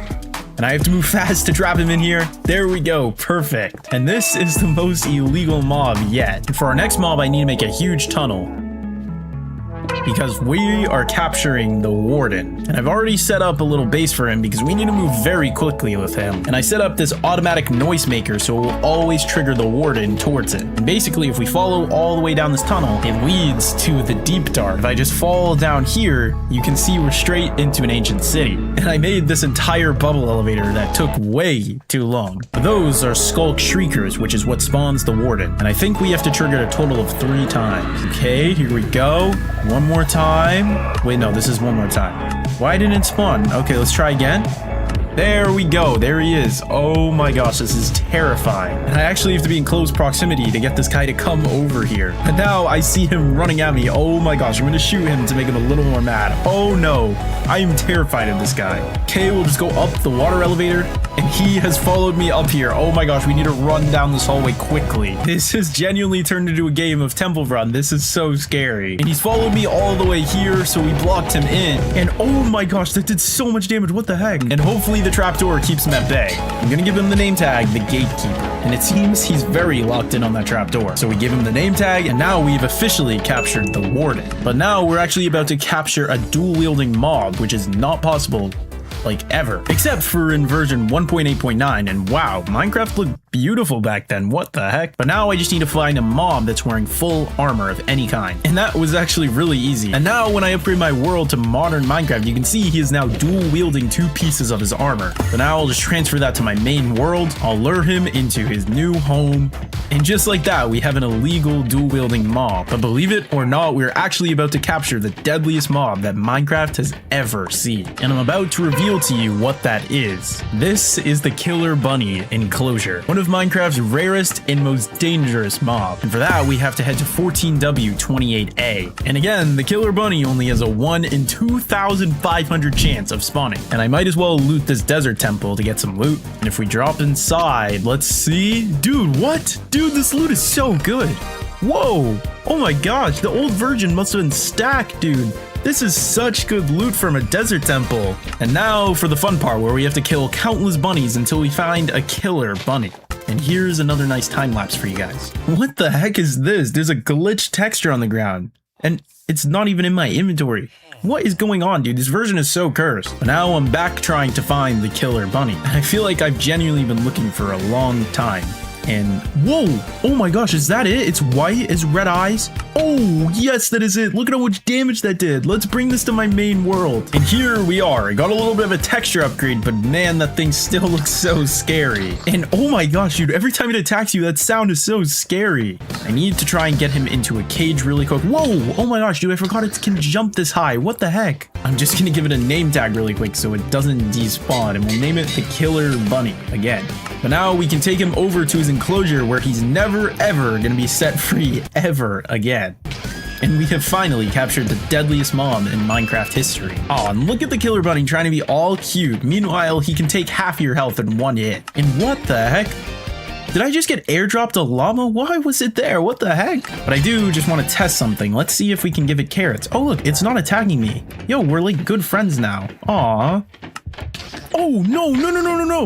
And I have to move fast to trap him in here. There we go. Perfect. And this is the most illegal mob yet. And for our next mob, I need to make a huge tunnel. because we are capturing the warden. And I've already set up a little base for him because we need to move very quickly with him. And I set up this automatic noisemaker so it will always trigger the warden towards it. And basically, if we follow all the way down this tunnel, it leads to the deep dark. If I just fall down here, you can see we're straight into an ancient city. And I made this entire bubble elevator that took way too long. Those are skulk shriekers, which is what spawns the warden. And I think we have to trigger it a total of 3 times. Okay, here we go. One more time. Wait, no, this is one more time. Why didn't it spawn? Okay, let's try again. There we go. There he is. Oh my gosh, this is terrifying. And I actually have to be in close proximity to get this guy to come over here. And now I see him running at me. Oh my gosh, I'm going to shoot him to make him a little more mad. Oh no, I am terrified of this guy. Okay, we'll just go up the water elevator. And he has followed me up here. Oh my gosh, we need to run down this hallway quickly. This has genuinely turned into a game of Temple Run. This is so scary. And he's followed me all the way here, so we blocked him in. And oh my gosh, that did so much damage. What the heck? And hopefully the trapdoor keeps him at bay. I'm gonna give him the name tag, the Gatekeeper. And it seems he's very locked in on that trapdoor. So we give him the name tag, and now we've officially captured the warden. But now we're actually about to capture a dual-wielding mob, which is not possible like ever, except for in version 1.8.9. and wow, Minecraft looked beautiful back then. What the heck? But now I just need to find a mob that's wearing full armor of any kind, and that was actually really easy. And now when I upgrade my world to modern Minecraft, you can see he is now dual wielding 2 pieces of his armor. So now I'll just transfer that to my main world. I'll lure him into his new home, and just like that, we have an illegal dual wielding mob. But believe it or not, we're actually about to capture the deadliest mob that Minecraft has ever seen, and I'm about to reveal to you what that is. This is the Killer Bunny Enclosure, one of Minecraft's rarest and most dangerous mob. And for that, we have to head to 14W28A. And again, the Killer Bunny only has a 1 in 2,500 chance of spawning. And I might as well loot this desert temple to get some loot. And if we drop inside, let's see. Dude, what? Dude, this loot is so good. Whoa. Oh my gosh, the old version must have been stacked, dude. This is such good loot from a desert temple. And now for the fun part where we have to kill countless bunnies until we find a killer bunny. And here's another nice time lapse for you guys. What the heck is this? There's a glitched texture on the ground, and it's not even in my inventory. What is going on, dude? This version is so cursed. But now I'm back trying to find the killer bunny. And I feel like I've genuinely been looking for a long time. And whoa, oh my gosh, is that it? It's white, it's red eyes. Oh yes, that is it. Look at how much damage that did. Let's bring this to my main world. And here we are. I got a little bit of a texture upgrade, but man, that thing still looks so scary. And oh my gosh, dude, every time it attacks you, that sound is so scary. I need to try and get him into a cage really quick. Whoa, oh my gosh, dude, I forgot it can jump this high. What the heck? I'm just gonna give it a name tag really quick so it doesn't despawn, and we'll name it the Killer Bunny again. But now we can take him over to his enclosure where he's never ever gonna be set free ever again. And we have finally captured the deadliest mob in Minecraft history. Oh, and look at the Killer Bunny trying to be all cute. Meanwhile, he can take half your health in 1 hit. And what the heck? Did I just get airdropped a llama? Why was it there? What the heck? But I do just want to test something. Let's see if we can give it carrots. Oh look, it's not attacking me. Yo, we're like good friends now. Aw. Oh no, no, no, no, no, no.